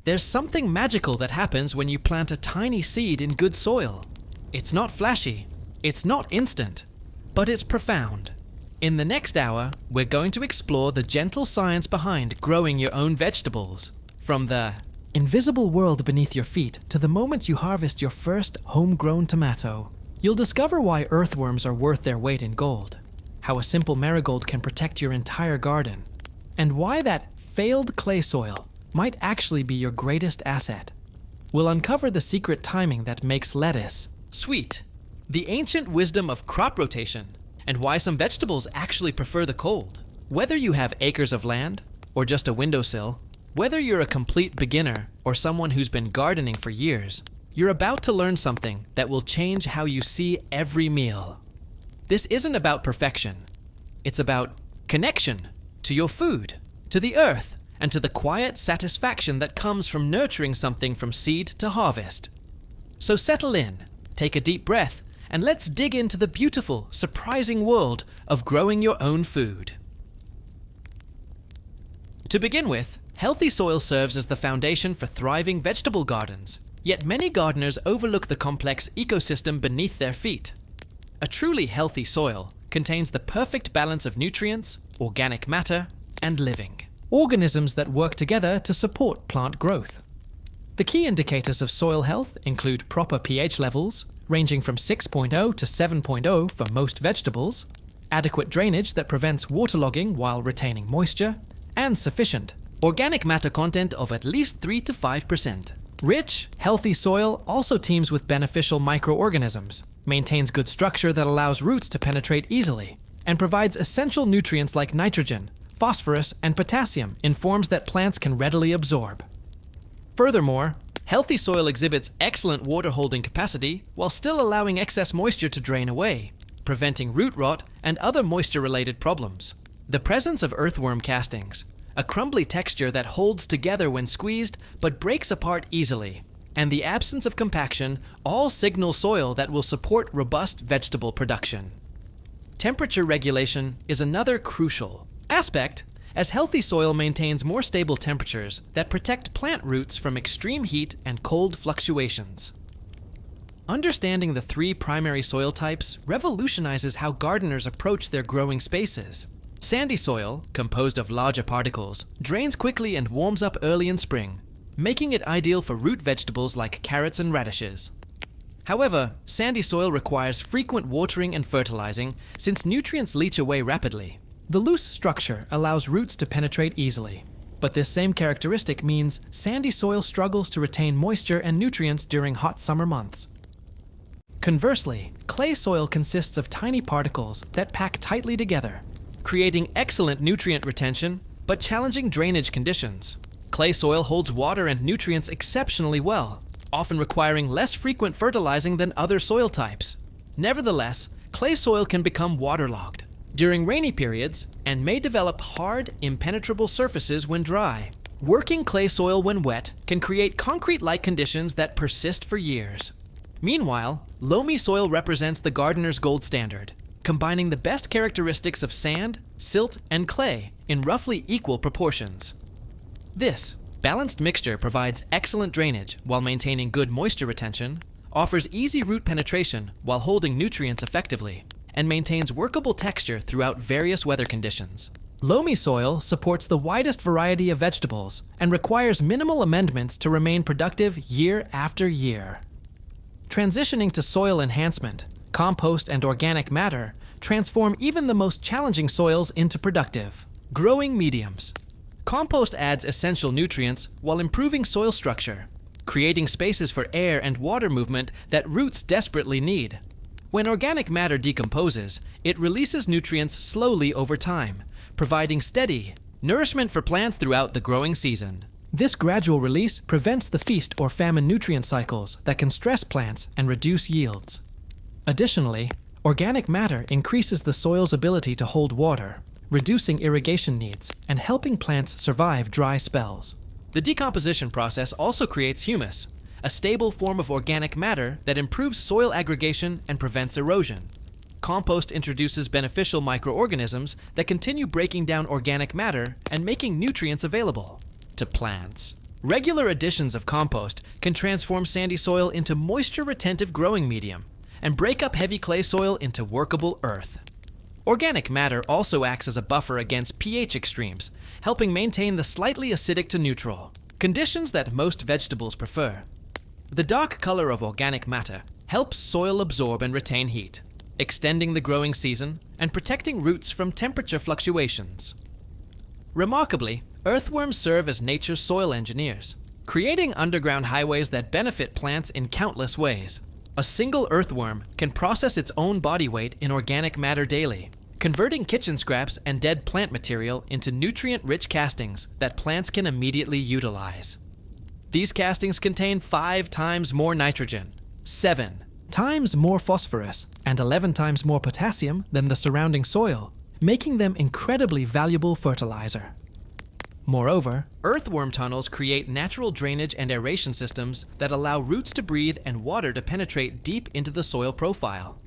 There's something magical that happens when you plant a tiny seed in good soil. It's not flashy, it's not instant, but it's profound. In the next hour, we're going to explore the gentle science behind growing your own vegetables. From the invisible world beneath your feet to the moment you harvest your first homegrown tomato, you'll discover why earthworms are worth their weight in gold, how a simple marigold can protect your entire garden, and why that failed clay soil might actually be your greatest asset. We'll uncover the secret timing that makes lettuce sweet, the ancient wisdom of crop rotation, and why some vegetables actually prefer the cold. Whether you have acres of land or just a windowsill, whether you're a complete beginner or someone who's been gardening for years, you're about to learn something that will change how you see every meal. This isn't about perfection. It's about connection to your food, to the earth, and to the quiet satisfaction that comes from nurturing something from seed to harvest. So settle in, take a deep breath, and let's dig into the beautiful, surprising world of growing your own food. To begin with, healthy soil serves as the foundation for thriving vegetable gardens, yet many gardeners overlook the complex ecosystem beneath their feet. A truly healthy soil contains the perfect balance of nutrients, organic matter, and living organisms that work together to support plant growth. The key indicators of soil health include proper pH levels, ranging from 6.0 to 7.0 for most vegetables, adequate drainage that prevents waterlogging while retaining moisture, and sufficient organic matter content of at least 3 to 5%. Rich, healthy soil also teams with beneficial microorganisms, maintains good structure that allows roots to penetrate easily, and provides essential nutrients like nitrogen, phosphorus, and potassium in forms that plants can readily absorb. Furthermore, healthy soil exhibits excellent water-holding capacity while still allowing excess moisture to drain away, preventing root rot and other moisture-related problems. The presence of earthworm castings, a crumbly texture that holds together when squeezed but breaks apart easily, and the absence of compaction all signal soil that will support robust vegetable production. Temperature regulation is another crucial aspect, as healthy soil maintains more stable temperatures that protect plant roots from extreme heat and cold fluctuations. Understanding the 3 primary soil types revolutionizes how gardeners approach their growing spaces. Sandy soil, composed of larger particles, drains quickly and warms up early in spring, making it ideal for root vegetables like carrots and radishes. However, sandy soil requires frequent watering and fertilizing since nutrients leach away rapidly. The loose structure allows roots to penetrate easily, but this same characteristic means sandy soil struggles to retain moisture and nutrients during hot summer months. Conversely, clay soil consists of tiny particles that pack tightly together, creating excellent nutrient retention but challenging drainage conditions. Clay soil holds water and nutrients exceptionally well, often requiring less frequent fertilizing than other soil types. Nevertheless, clay soil can become waterlogged during rainy periods and may develop hard, impenetrable surfaces when dry. Working clay soil when wet can create concrete-like conditions that persist for years. Meanwhile, loamy soil represents the gardener's gold standard, combining the best characteristics of sand, silt, and clay in roughly equal proportions. This balanced mixture provides excellent drainage while maintaining good moisture retention, offers easy root penetration while holding nutrients effectively, and maintains workable texture throughout various weather conditions. Loamy soil supports the widest variety of vegetables and requires minimal amendments to remain productive year after year. Transitioning to soil enhancement, compost and organic matter transform even the most challenging soils into productive, growing mediums. Compost adds essential nutrients while improving soil structure, creating spaces for air and water movement that roots desperately need. When organic matter decomposes, it releases nutrients slowly over time, providing steady nourishment for plants throughout the growing season. This gradual release prevents the feast or famine nutrient cycles that can stress plants and reduce yields. Additionally, organic matter increases the soil's ability to hold water, reducing irrigation needs and helping plants survive dry spells. The decomposition process also creates humus, a stable form of organic matter that improves soil aggregation and prevents erosion. Compost introduces beneficial microorganisms that continue breaking down organic matter and making nutrients available to plants. Regular additions of compost can transform sandy soil into moisture-retentive growing medium and break up heavy clay soil into workable earth. Organic matter also acts as a buffer against pH extremes, helping maintain the slightly acidic to neutral, conditions that most vegetables prefer. The dark color of organic matter helps soil absorb and retain heat, extending the growing season and protecting roots from temperature fluctuations. Remarkably, earthworms serve as nature's soil engineers, creating underground highways that benefit plants in countless ways. A single earthworm can process its own body weight in organic matter daily, converting kitchen scraps and dead plant material into nutrient-rich castings that plants can immediately utilize. These castings contain 5 times more nitrogen, 7 times more phosphorus, and 11 times more potassium than the surrounding soil, making them incredibly valuable fertilizer. Moreover, earthworm tunnels create natural drainage and aeration systems that allow roots to breathe and water to penetrate deep into the soil profile.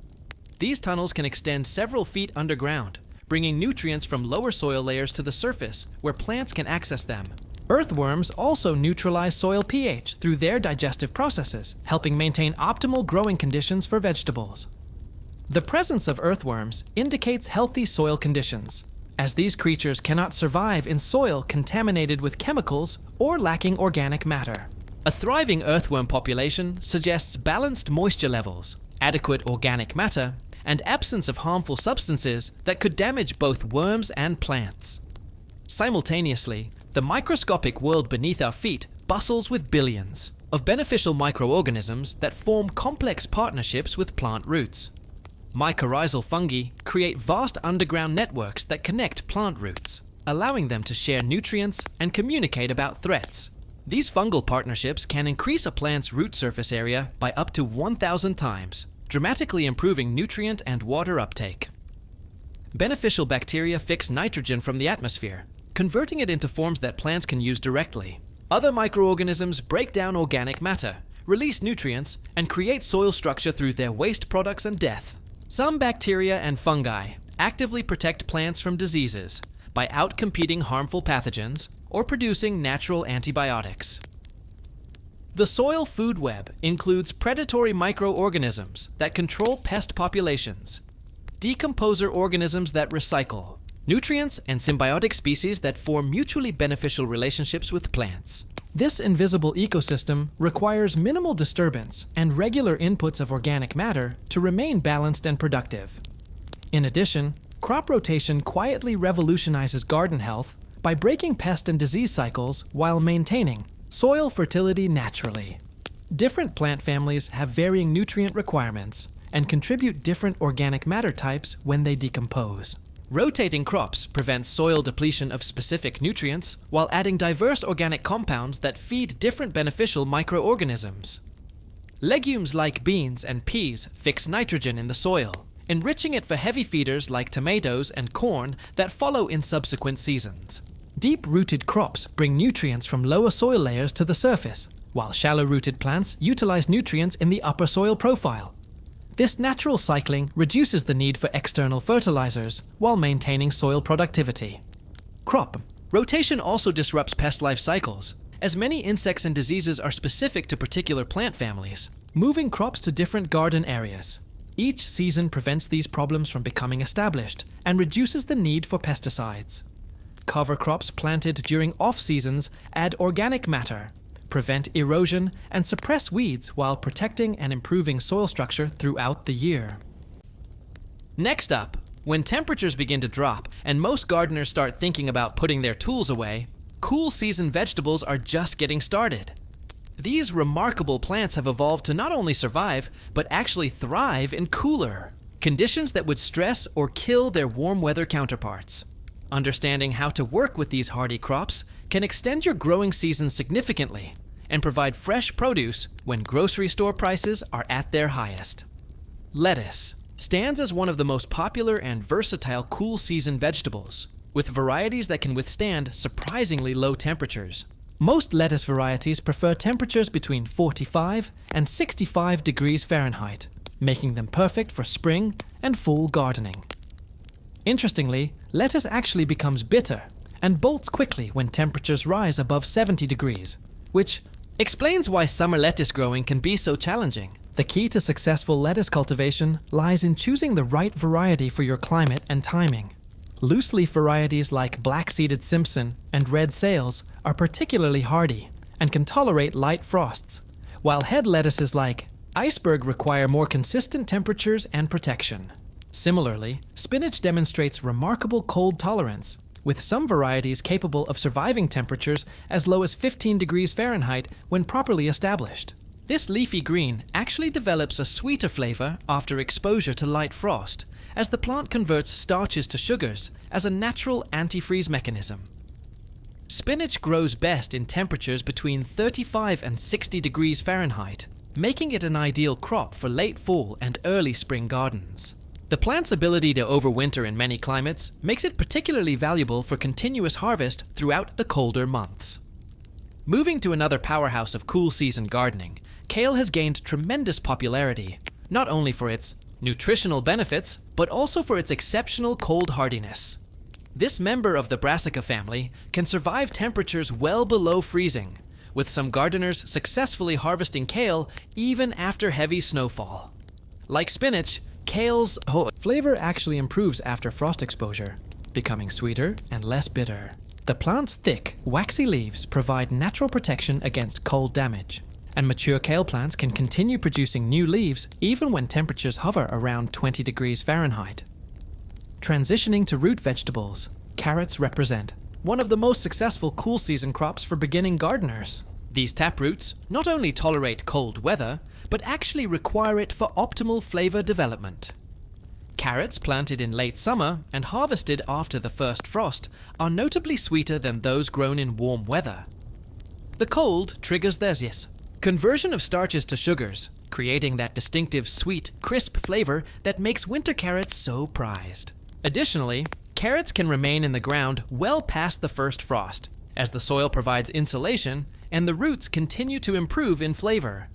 These tunnels can extend several feet underground, bringing nutrients from lower soil layers to the surface where plants can access them. Earthworms also neutralize soil pH through their digestive processes, helping maintain optimal growing conditions for vegetables. The presence of earthworms indicates healthy soil conditions, as these creatures cannot survive in soil contaminated with chemicals or lacking organic matter. A thriving earthworm population suggests balanced moisture levels, adequate organic matter, and absence of harmful substances that could damage both worms and plants. Simultaneously, the microscopic world beneath our feet bustles with billions of beneficial microorganisms that form complex partnerships with plant roots. Mycorrhizal fungi create vast underground networks that connect plant roots, allowing them to share nutrients and communicate about threats. These fungal partnerships can increase a plant's root surface area by up to 1,000 times, dramatically improving nutrient and water uptake. Beneficial bacteria fix nitrogen from the atmosphere, converting it into forms that plants can use directly. Other microorganisms break down organic matter, release nutrients, and create soil structure through their waste products and death. Some bacteria and fungi actively protect plants from diseases by outcompeting harmful pathogens or producing natural antibiotics. The soil food web includes predatory microorganisms that control pest populations, decomposer organisms that recycle, nutrients and symbiotic species that form mutually beneficial relationships with plants. This invisible ecosystem requires minimal disturbance and regular inputs of organic matter to remain balanced and productive. In addition, crop rotation quietly revolutionizes garden health by breaking pest and disease cycles while maintaining soil fertility naturally. Different plant families have varying nutrient requirements and contribute different organic matter types when they decompose. Rotating crops prevents soil depletion of specific nutrients while adding diverse organic compounds that feed different beneficial microorganisms. Legumes like beans and peas fix nitrogen in the soil, enriching it for heavy feeders like tomatoes and corn that follow in subsequent seasons. Deep-rooted crops bring nutrients from lower soil layers to the surface, while shallow-rooted plants utilize nutrients in the upper soil profile. This natural cycling reduces the need for external fertilizers while maintaining soil productivity. Crop rotation also disrupts pest life cycles, as many insects and diseases are specific to particular plant families, moving crops to different garden areas. Each season prevents these problems from becoming established and reduces the need for pesticides. Cover crops planted during off-seasons add organic matter, prevent erosion, and suppress weeds while protecting and improving soil structure throughout the year. Next up, when temperatures begin to drop and most gardeners start thinking about putting their tools away, cool season vegetables are just getting started. These remarkable plants have evolved to not only survive, but actually thrive in cooler conditions that would stress or kill their warm weather counterparts. Understanding how to work with these hardy crops can extend your growing season significantly and provide fresh produce when grocery store prices are at their highest. Lettuce stands as one of the most popular and versatile cool season vegetables, with varieties that can withstand surprisingly low temperatures. Most lettuce varieties prefer temperatures between 45 and 65 degrees Fahrenheit, making them perfect for spring and fall gardening. Interestingly, lettuce actually becomes bitter and bolts quickly when temperatures rise above 70 degrees, which explains why summer lettuce growing can be so challenging. The key to successful lettuce cultivation lies in choosing the right variety for your climate and timing. Loose-leaf varieties like black-seeded Simpson and red Sales are particularly hardy and can tolerate light frosts, while head lettuces like Iceberg require more consistent temperatures and protection. Similarly, spinach demonstrates remarkable cold tolerance, with some varieties capable of surviving temperatures as low as 15 degrees Fahrenheit when properly established. This leafy green actually develops a sweeter flavor after exposure to light frost, as the plant converts starches to sugars as a natural antifreeze mechanism. Spinach grows best in temperatures between 35 and 60 degrees Fahrenheit, making it an ideal crop for late fall and early spring gardens. The plant's ability to overwinter in many climates makes it particularly valuable for continuous harvest throughout the colder months. Moving to another powerhouse of cool season gardening, kale has gained tremendous popularity, not only for its nutritional benefits, but also for its exceptional cold hardiness. This member of the Brassica family can survive temperatures well below freezing, with some gardeners successfully harvesting kale even after heavy snowfall. Like spinach, kale's flavor actually improves after frost exposure, becoming sweeter and less bitter. The plant's thick, waxy leaves provide natural protection against cold damage, and mature kale plants can continue producing new leaves even when temperatures hover around 20 degrees Fahrenheit. Transitioning to root vegetables, carrots represent one of the most successful cool season crops for beginning gardeners. These taproots not only tolerate cold weather, but actually require it for optimal flavor development. Carrots planted in late summer and harvested after the first frost are notably sweeter than those grown in warm weather. The cold triggers their conversion of starches to sugars, creating that distinctive sweet, crisp flavor that makes winter carrots so prized. Additionally, carrots can remain in the ground well past the first frost, as the soil provides insulation and the roots continue to improve in flavor.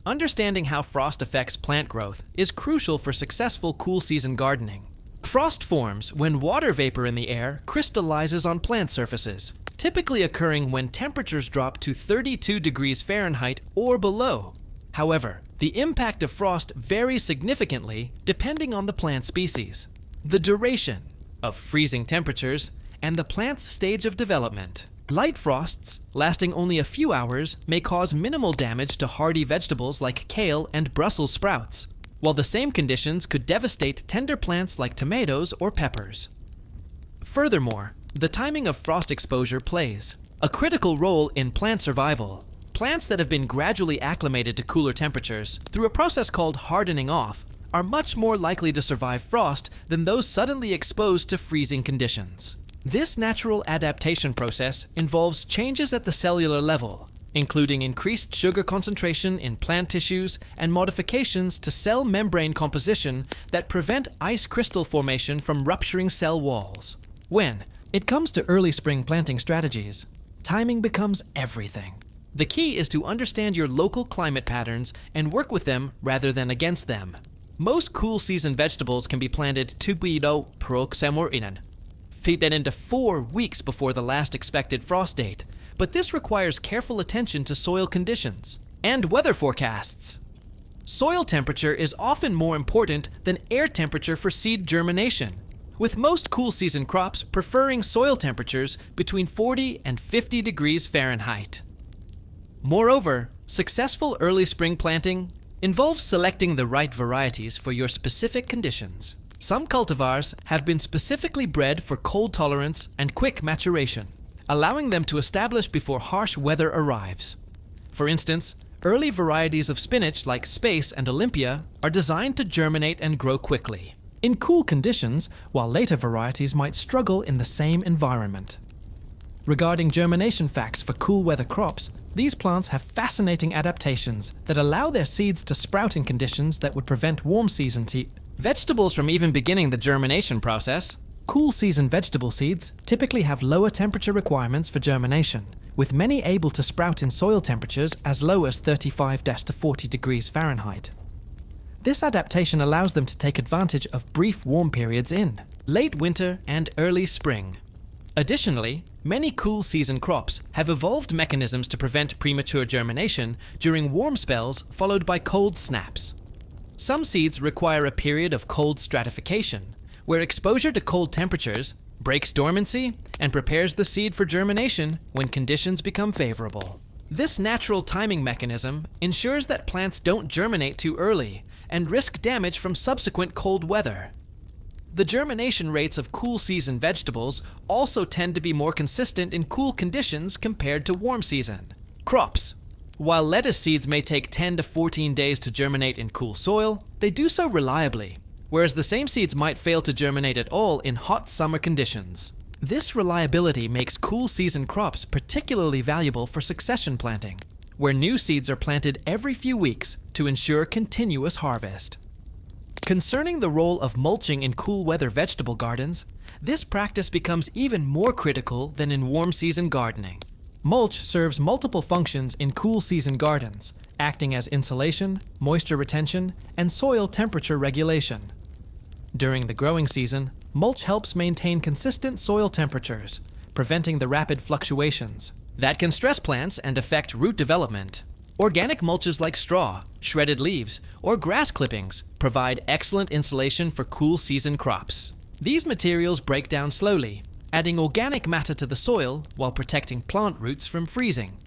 Understanding how frost affects plant growth is crucial for successful cool season gardening. Frost forms when water vapor in the air crystallizes on plant surfaces, typically occurring when temperatures drop to 32 degrees Fahrenheit or below. However, the impact of frost varies significantly depending on the plant species, the duration of freezing temperatures, and the plant's stage of development. Light frosts, lasting only a few hours, may cause minimal damage to hardy vegetables like kale and Brussels sprouts, while the same conditions could devastate tender plants like tomatoes or peppers. Furthermore, the timing of frost exposure plays a critical role in plant survival. Plants that have been gradually acclimated to cooler temperatures through a process called hardening off are much more likely to survive frost than those suddenly exposed to freezing conditions. This natural adaptation process involves changes at the cellular level, including increased sugar concentration in plant tissues and modifications to cell membrane composition that prevent ice crystal formation from rupturing cell walls. When it comes to early spring planting strategies, timing becomes everything. The key is to understand your local climate patterns and work with them rather than against them. Most cool season vegetables can be planted fit that into 4 weeks before the last expected frost date, but this requires careful attention to soil conditions and weather forecasts. Soil temperature is often more important than air temperature for seed germination, with most cool season crops preferring soil temperatures between 40 and 50 degrees Fahrenheit. Moreover, successful early spring planting involves selecting the right varieties for your specific conditions. Some cultivars have been specifically bred for cold tolerance and quick maturation, allowing them to establish before harsh weather arrives. For instance, early varieties of spinach like Space and Olympia are designed to germinate and grow quickly in cool conditions, while later varieties might struggle in the same environment. Regarding germination facts for cool weather crops, these plants have fascinating adaptations that allow their seeds to sprout in conditions that would prevent warm season vegetables from even beginning the germination process. Cool season vegetable seeds typically have lower temperature requirements for germination, with many able to sprout in soil temperatures as low as 35 to 40 degrees Fahrenheit. This adaptation allows them to take advantage of brief warm periods in late winter and early spring. Additionally, Many cool season crops have evolved mechanisms to prevent premature germination during warm spells followed by cold snaps. Some seeds require a period of cold stratification, where exposure to cold temperatures breaks dormancy and prepares the seed for germination when conditions become favorable. This natural timing mechanism ensures that plants don't germinate too early and risk damage from subsequent cold weather. The germination rates of cool season vegetables also tend to be more consistent in cool conditions compared to warm season. Crops. While lettuce seeds may take 10 to 14 days to germinate in cool soil, they do so reliably, whereas the same seeds might fail to germinate at all in hot summer conditions. This reliability makes cool season crops particularly valuable for succession planting, where new seeds are planted every few weeks to ensure continuous harvest. Concerning the role of mulching in cool weather vegetable gardens, this practice becomes even more critical than in warm season gardening. Mulch serves multiple functions in cool season gardens, acting as insulation, moisture retention, and soil temperature regulation. During the growing season, mulch helps maintain consistent soil temperatures, preventing the rapid fluctuations that can stress plants and affect root development. Organic mulches like straw, shredded leaves, or grass clippings provide excellent insulation for cool season crops. These materials break down slowly, adding organic matter to the soil while protecting plant roots from freezing.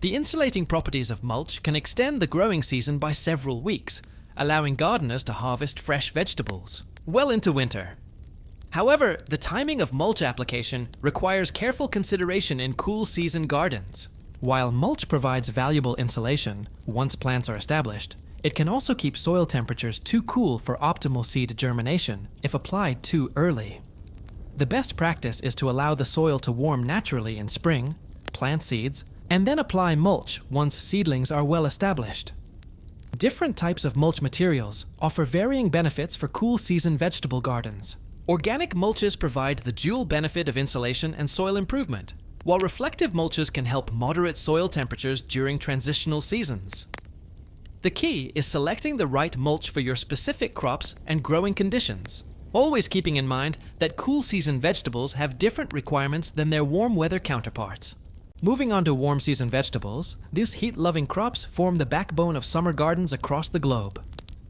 The insulating properties of mulch can extend the growing season by several weeks, allowing gardeners to harvest fresh vegetables well into winter. However, the timing of mulch application requires careful consideration in cool season gardens. While mulch provides valuable insulation once plants are established, it can also keep soil temperatures too cool for optimal seed germination if applied too early. The best practice is to allow the soil to warm naturally in spring, plant seeds, and then apply mulch once seedlings are well established. Different types of mulch materials offer varying benefits for cool season vegetable gardens. Organic mulches provide the dual benefit of insulation and soil improvement, while reflective mulches can help moderate soil temperatures during transitional seasons. The key is selecting the right mulch for your specific crops and growing conditions, always keeping in mind that cool season vegetables have different requirements than their warm weather counterparts. Moving on to warm season vegetables, these heat-loving crops form the backbone of summer gardens across the globe.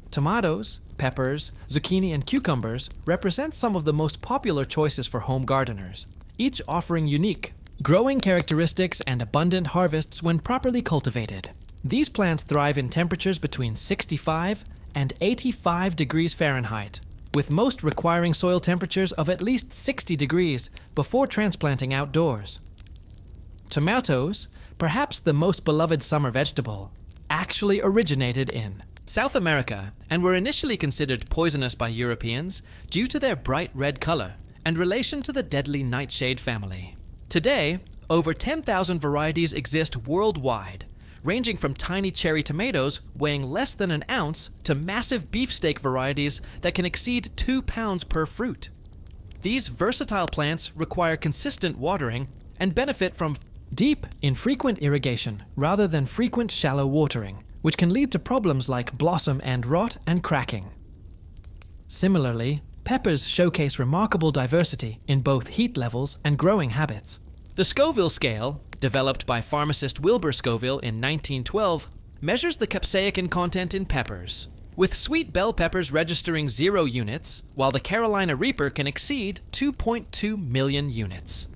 Tomatoes, peppers, zucchini, and cucumbers represent some of the most popular choices for home gardeners, each offering unique growing characteristics and abundant harvests when properly cultivated. These plants thrive in temperatures between 65 and 85 degrees Fahrenheit, with most requiring soil temperatures of at least 60 degrees before transplanting outdoors. Tomatoes, perhaps the most beloved summer vegetable, actually originated in South America and were initially considered poisonous by Europeans due to their bright red color and relation to the deadly nightshade family. Today, over 10,000 varieties exist worldwide, ranging from tiny cherry tomatoes weighing less than an ounce to massive beefsteak varieties that can exceed 2 pounds per fruit. These versatile plants require consistent watering and benefit from deep, infrequent irrigation rather than frequent shallow watering, which can lead to problems like blossom end rot and cracking. Similarly, peppers showcase remarkable diversity in both heat levels and growing habits. The Scoville scale, developed by pharmacist Wilbur Scoville in 1912, measures the capsaicin content in peppers, with sweet bell peppers registering 0 units, while the Carolina Reaper can exceed 2.2 million units.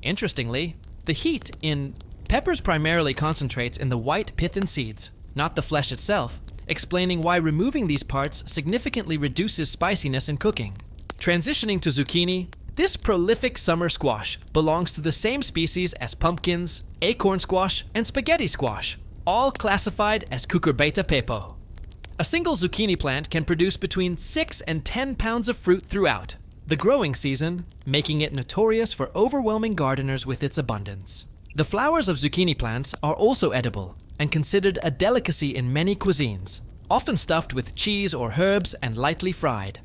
Interestingly, the heat in peppers primarily concentrates in the white pith and seeds, not the flesh itself, explaining why removing these parts significantly reduces spiciness in cooking. Transitioning to zucchini, this prolific summer squash belongs to the same species as pumpkins, acorn squash, and spaghetti squash, all classified as cucurbita pepo. A single zucchini plant can produce between 6 and 10 pounds of fruit throughout the growing season, making it notorious for overwhelming gardeners with its abundance. The flowers of zucchini plants are also edible and considered a delicacy in many cuisines, often stuffed with cheese or herbs and lightly fried.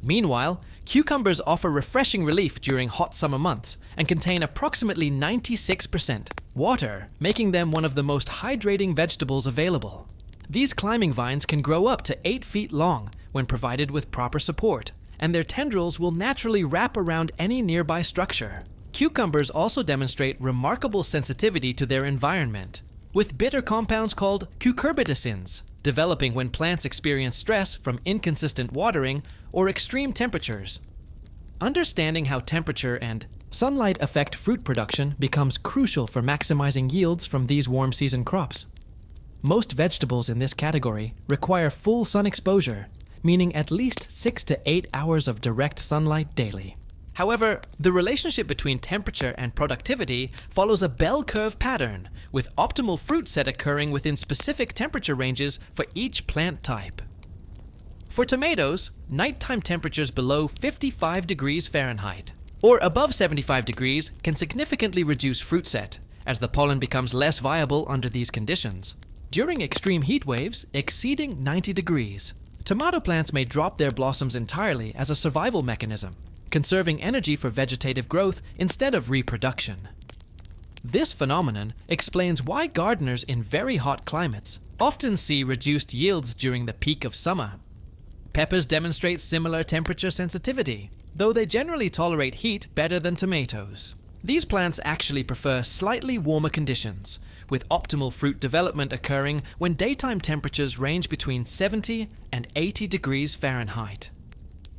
Meanwhile, cucumbers offer refreshing relief during hot summer months and contain approximately 96% water, making them one of the most hydrating vegetables available. These climbing vines can grow up to 8 feet long when provided with proper support, and their tendrils will naturally wrap around any nearby structure. Cucumbers also demonstrate remarkable sensitivity to their environment, with bitter compounds called cucurbitacins, developing when plants experience stress from inconsistent watering or extreme temperatures. Understanding how temperature and sunlight affect fruit production becomes crucial for maximizing yields from these warm season crops. Most vegetables in this category require full sun exposure, meaning at least 6 to 8 hours of direct sunlight daily. However, the relationship between temperature and productivity follows a bell curve pattern, with optimal fruit set occurring within specific temperature ranges for each plant type. For tomatoes, nighttime temperatures below 55 degrees Fahrenheit or above 75 degrees can significantly reduce fruit set, as the pollen becomes less viable under these conditions. During extreme heat waves exceeding 90 degrees, tomato plants may drop their blossoms entirely as a survival mechanism, conserving energy for vegetative growth instead of reproduction. This phenomenon explains why gardeners in very hot climates often see reduced yields during the peak of summer. Peppers demonstrate similar temperature sensitivity, though they generally tolerate heat better than tomatoes. These plants actually prefer slightly warmer conditions, with optimal fruit development occurring when daytime temperatures range between 70 and 80 degrees Fahrenheit.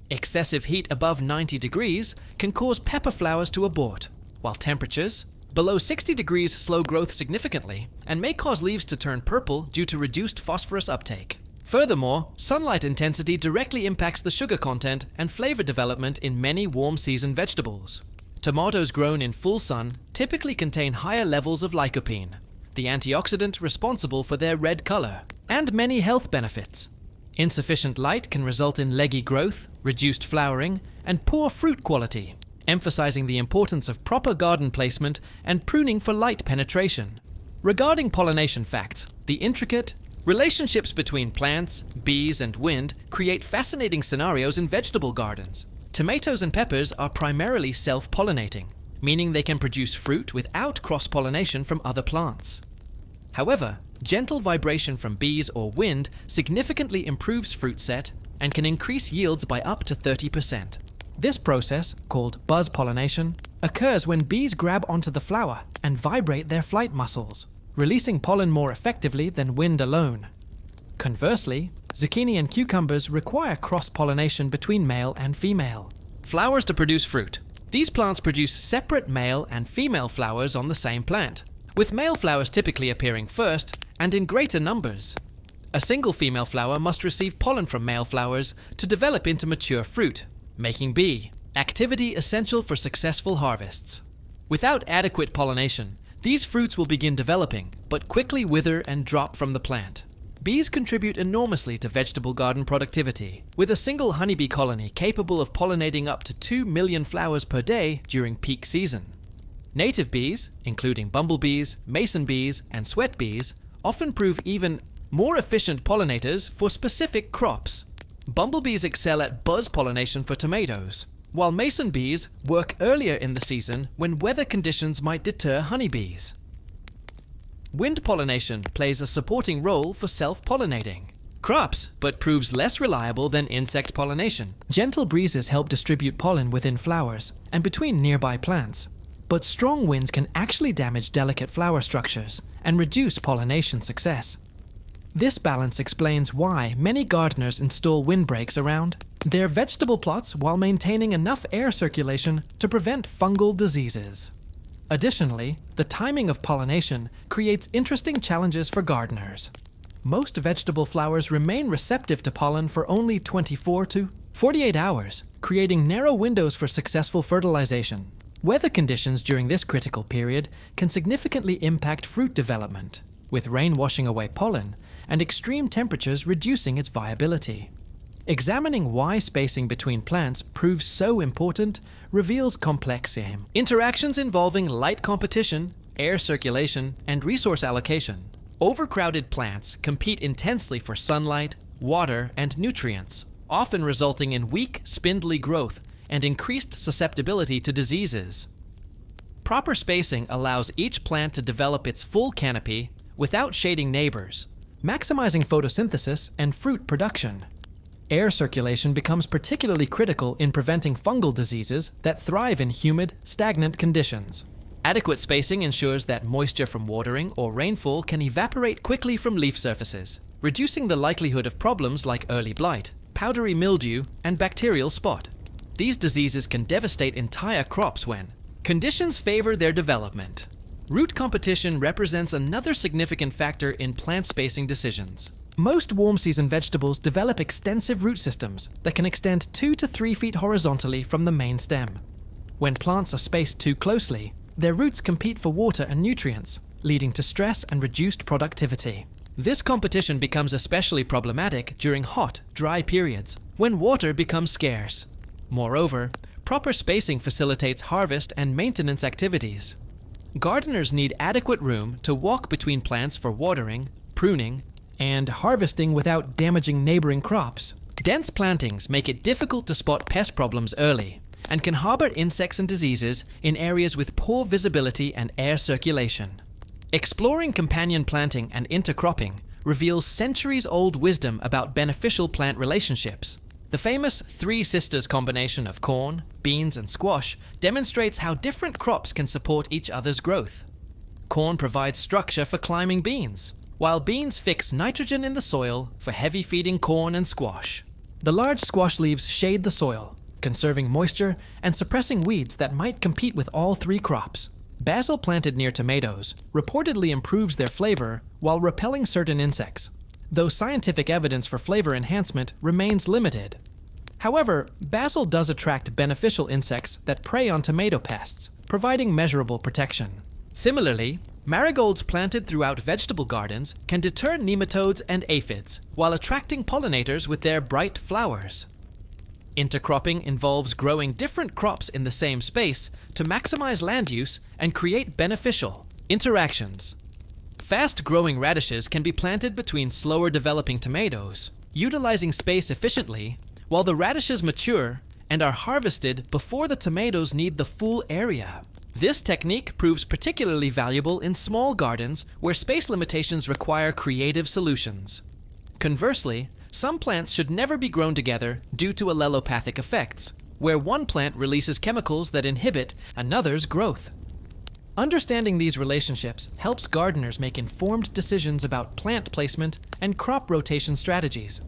Excessive heat above 90 degrees can cause pepper flowers to abort, while temperatures below 60 degrees slow growth significantly and may cause leaves to turn purple due to reduced phosphorus uptake. Furthermore, sunlight intensity directly impacts the sugar content and flavor development in many warm season vegetables. Tomatoes grown in full sun typically contain higher levels of lycopene, the antioxidant responsible for their red color, and many health benefits. Insufficient light can result in leggy growth, reduced flowering, and poor fruit quality, emphasizing the importance of proper garden placement and pruning for light penetration. Regarding pollination facts, the intricate relationships between plants, bees, and wind create fascinating scenarios in vegetable gardens. Tomatoes and peppers are primarily self-pollinating, meaning they can produce fruit without cross-pollination from other plants. However, gentle vibration from bees or wind significantly improves fruit set and can increase yields by up to 30%. This process, called buzz pollination, occurs when bees grab onto the flower and vibrate their flight muscles, releasing pollen more effectively than wind alone. Conversely, zucchini and cucumbers require cross-pollination between male and female flowers to produce fruit. These plants produce separate male and female flowers on the same plant, with male flowers typically appearing first and in greater numbers. A single female flower must receive pollen from male flowers to develop into mature fruit, making bee activity essential for successful harvests. Without adequate pollination, these fruits will begin developing, but quickly wither and drop from the plant. Bees contribute enormously to vegetable garden productivity, with a single honeybee colony capable of pollinating up to 2 million flowers per day during peak season. Native bees, including bumblebees, mason bees, and sweat bees, often prove even more efficient pollinators for specific crops. Bumblebees excel at buzz pollination for tomatoes, while mason bees work earlier in the season when weather conditions might deter honeybees. Wind pollination plays a supporting role for self-pollinating crops, but proves less reliable than insect pollination. Gentle breezes help distribute pollen within flowers and between nearby plants, but strong winds can actually damage delicate flower structures and reduce pollination success. This balance explains why many gardeners install windbreaks around their vegetable plots while maintaining enough air circulation to prevent fungal diseases. Additionally, the timing of pollination creates interesting challenges for gardeners. Most vegetable flowers remain receptive to pollen for only 24 to 48 hours, creating narrow windows for successful fertilization. Weather conditions during this critical period can significantly impact fruit development, with rain washing away pollen and extreme temperatures reducing its viability. Examining why spacing between plants proves so important reveals complex interactions involving light competition, air circulation, and resource allocation. Overcrowded plants compete intensely for sunlight, water, and nutrients, often resulting in weak, spindly growth and increased susceptibility to diseases. Proper spacing allows each plant to develop its full canopy without shading neighbors, maximizing photosynthesis and fruit production. Air circulation becomes particularly critical in preventing fungal diseases that thrive in humid, stagnant conditions. Adequate spacing ensures that moisture from watering or rainfall can evaporate quickly from leaf surfaces, reducing the likelihood of problems like early blight, powdery mildew, and bacterial spot. These diseases can devastate entire crops when conditions favor their development. Root competition represents another significant factor in plant spacing decisions. Most warm-season vegetables develop extensive root systems that can extend 2 to 3 feet horizontally from the main stem. When plants are spaced too closely, their roots compete for water and nutrients, leading to stress and reduced productivity. This competition becomes especially problematic during hot, dry periods, when water becomes scarce. Moreover, proper spacing facilitates harvest and maintenance activities. Gardeners need adequate room to walk between plants for watering, pruning, and harvesting without damaging neighboring crops. Dense plantings make it difficult to spot pest problems early and can harbor insects and diseases in areas with poor visibility and air circulation. Exploring companion planting and intercropping reveals centuries-old wisdom about beneficial plant relationships. The famous Three Sisters combination of corn, beans, and squash demonstrates how different crops can support each other's growth. Corn provides structure for climbing beans, while beans fix nitrogen in the soil for heavy-feeding corn and squash. The large squash leaves shade the soil, conserving moisture and suppressing weeds that might compete with all three crops. Basil planted near tomatoes reportedly improves their flavor while repelling certain insects, though scientific evidence for flavor enhancement remains limited. However, basil does attract beneficial insects that prey on tomato pests, providing measurable protection. Similarly, marigolds planted throughout vegetable gardens can deter nematodes and aphids, while attracting pollinators with their bright flowers. Intercropping involves growing different crops in the same space to maximize land use and create beneficial interactions. Fast-growing radishes can be planted between slower-developing tomatoes, utilizing space efficiently, while the radishes mature and are harvested before the tomatoes need the full area. This technique proves particularly valuable in small gardens where space limitations require creative solutions. Conversely, some plants should never be grown together due to allelopathic effects, where one plant releases chemicals that inhibit another's growth. Understanding these relationships helps gardeners make informed decisions about plant placement and crop rotation strategies.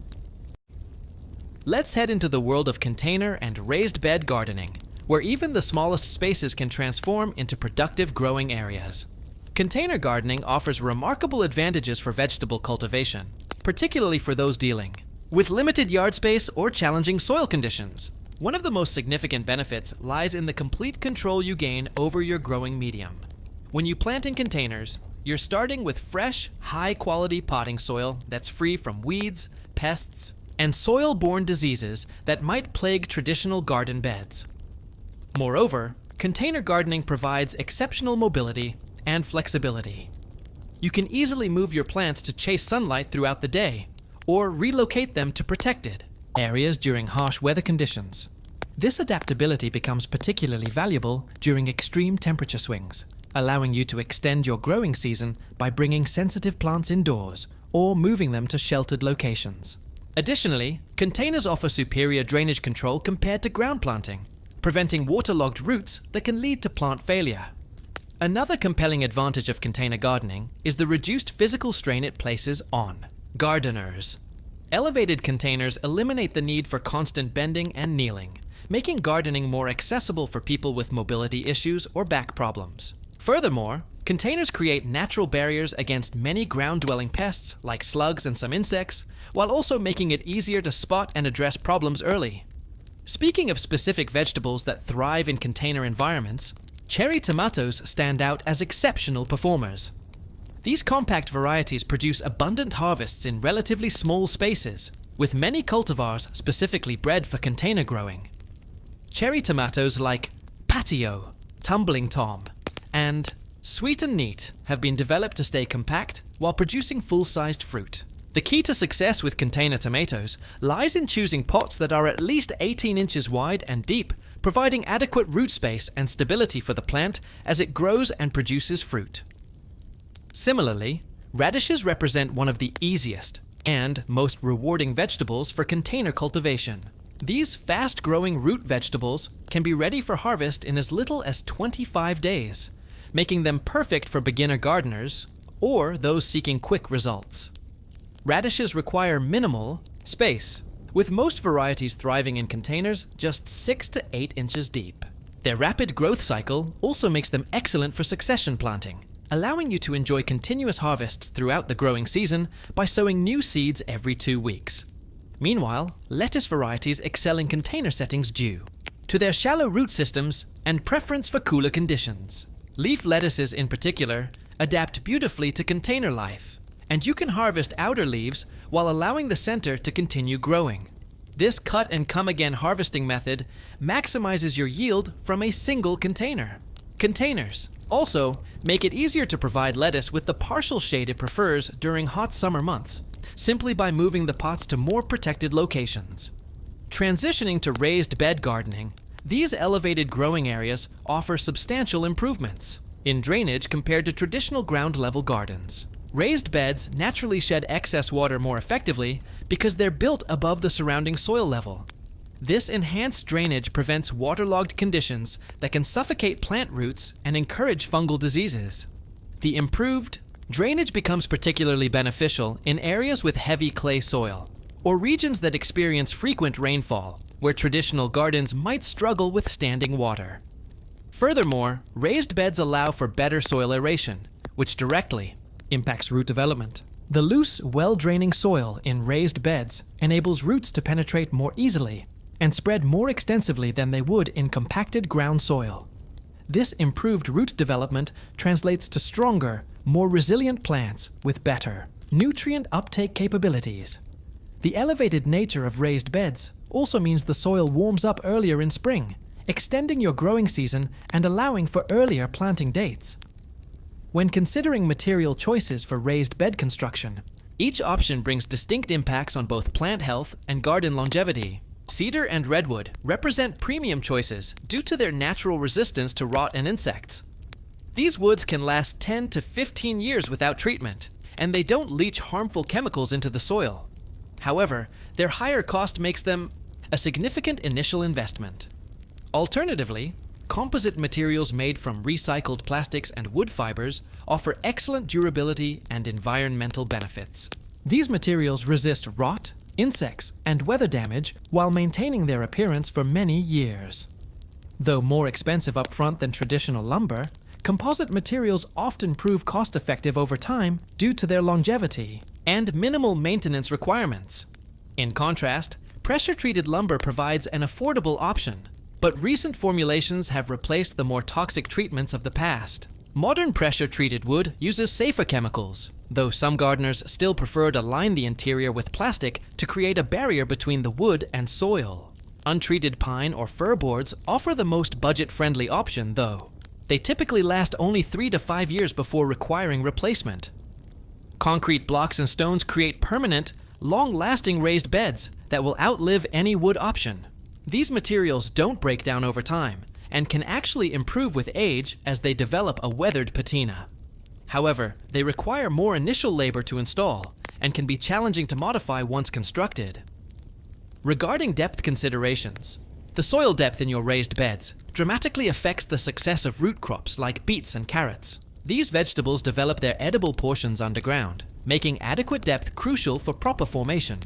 Let's head into the world of container and raised bed gardening, where even the smallest spaces can transform into productive growing areas. Container gardening offers remarkable advantages for vegetable cultivation, particularly for those dealing with limited yard space or challenging soil conditions. One of the most significant benefits lies in the complete control you gain over your growing medium. When you plant in containers, you're starting with fresh, high-quality potting soil that's free from weeds, pests, and soil-borne diseases that might plague traditional garden beds. Moreover, container gardening provides exceptional mobility and flexibility. You can easily move your plants to chase sunlight throughout the day, or relocate them to protected areas during harsh weather conditions. This adaptability becomes particularly valuable during extreme temperature swings, allowing you to extend your growing season by bringing sensitive plants indoors or moving them to sheltered locations. Additionally, containers offer superior drainage control compared to ground planting, preventing waterlogged roots that can lead to plant failure. Another compelling advantage of container gardening is the reduced physical strain it places on gardeners. Elevated containers eliminate the need for constant bending and kneeling, making gardening more accessible for people with mobility issues or back problems. Furthermore, containers create natural barriers against many ground-dwelling pests like slugs and some insects, while also making it easier to spot and address problems early. Speaking of specific vegetables that thrive in container environments, cherry tomatoes stand out as exceptional performers. These compact varieties produce abundant harvests in relatively small spaces, with many cultivars specifically bred for container growing. Cherry tomatoes like Patio, Tumbling Tom, and Sweet and Neat have been developed to stay compact while producing full-sized fruit. The key to success with container tomatoes lies in choosing pots that are at least 18 inches wide and deep, providing adequate root space and stability for the plant as it grows and produces fruit. Similarly, radishes represent one of the easiest, and most rewarding vegetables for container cultivation. These fast-growing root vegetables can be ready for harvest in as little as 25 days, making them perfect for beginner gardeners or those seeking quick results. Radishes require minimal space, with most varieties thriving in containers just 6 to 8 inches deep. Their rapid growth cycle also makes them excellent for succession planting, allowing you to enjoy continuous harvests throughout the growing season by sowing new seeds every 2 weeks. Meanwhile, lettuce varieties excel in container settings due to their shallow root systems and preference for cooler conditions. Leaf lettuces in particular adapt beautifully to container life, and you can harvest outer leaves while allowing the center to continue growing. This cut-and-come-again harvesting method maximizes your yield from a single container. Containers also make it easier to provide lettuce with the partial shade it prefers during hot summer months, simply by moving the pots to more protected locations. Transitioning to raised bed gardening, these elevated growing areas offer substantial improvements in drainage compared to traditional ground-level gardens. Raised beds naturally shed excess water more effectively because they're built above the surrounding soil level. This enhanced drainage prevents waterlogged conditions that can suffocate plant roots and encourage fungal diseases. The improved drainage becomes particularly beneficial in areas with heavy clay soil or regions that experience frequent rainfall, where traditional gardens might struggle with standing water. Furthermore, raised beds allow for better soil aeration, which directly impacts root development. The loose, well-draining soil in raised beds enables roots to penetrate more easily and spread more extensively than they would in compacted ground soil. This improved root development translates to stronger, more resilient plants with better nutrient uptake capabilities. The elevated nature of raised beds also means the soil warms up earlier in spring, extending your growing season and allowing for earlier planting dates. When considering material choices for raised bed construction, each option brings distinct impacts on both plant health and garden longevity. Cedar and redwood represent premium choices due to their natural resistance to rot and insects. These woods can last 10 to 15 years without treatment, and they don't leach harmful chemicals into the soil. However, their higher cost makes them a significant initial investment. Alternatively, composite materials made from recycled plastics and wood fibers offer excellent durability and environmental benefits. These materials resist rot, insects, and weather damage while maintaining their appearance for many years. Though more expensive upfront than traditional lumber, composite materials often prove cost-effective over time due to their longevity and minimal maintenance requirements. In contrast, pressure-treated lumber provides an affordable option, but recent formulations have replaced the more toxic treatments of the past. Modern pressure-treated wood uses safer chemicals, though some gardeners still prefer to line the interior with plastic to create a barrier between the wood and soil. Untreated pine or fir boards offer the most budget-friendly option, though. They typically last only 3 to 5 years before requiring replacement. Concrete blocks and stones create permanent, long-lasting raised beds that will outlive any wood option. These materials don't break down over time and can actually improve with age as they develop a weathered patina. However, they require more initial labor to install and can be challenging to modify once constructed. Regarding depth considerations, the soil depth in your raised beds dramatically affects the success of root crops like beets and carrots. These vegetables develop their edible portions underground, making adequate depth crucial for proper formation.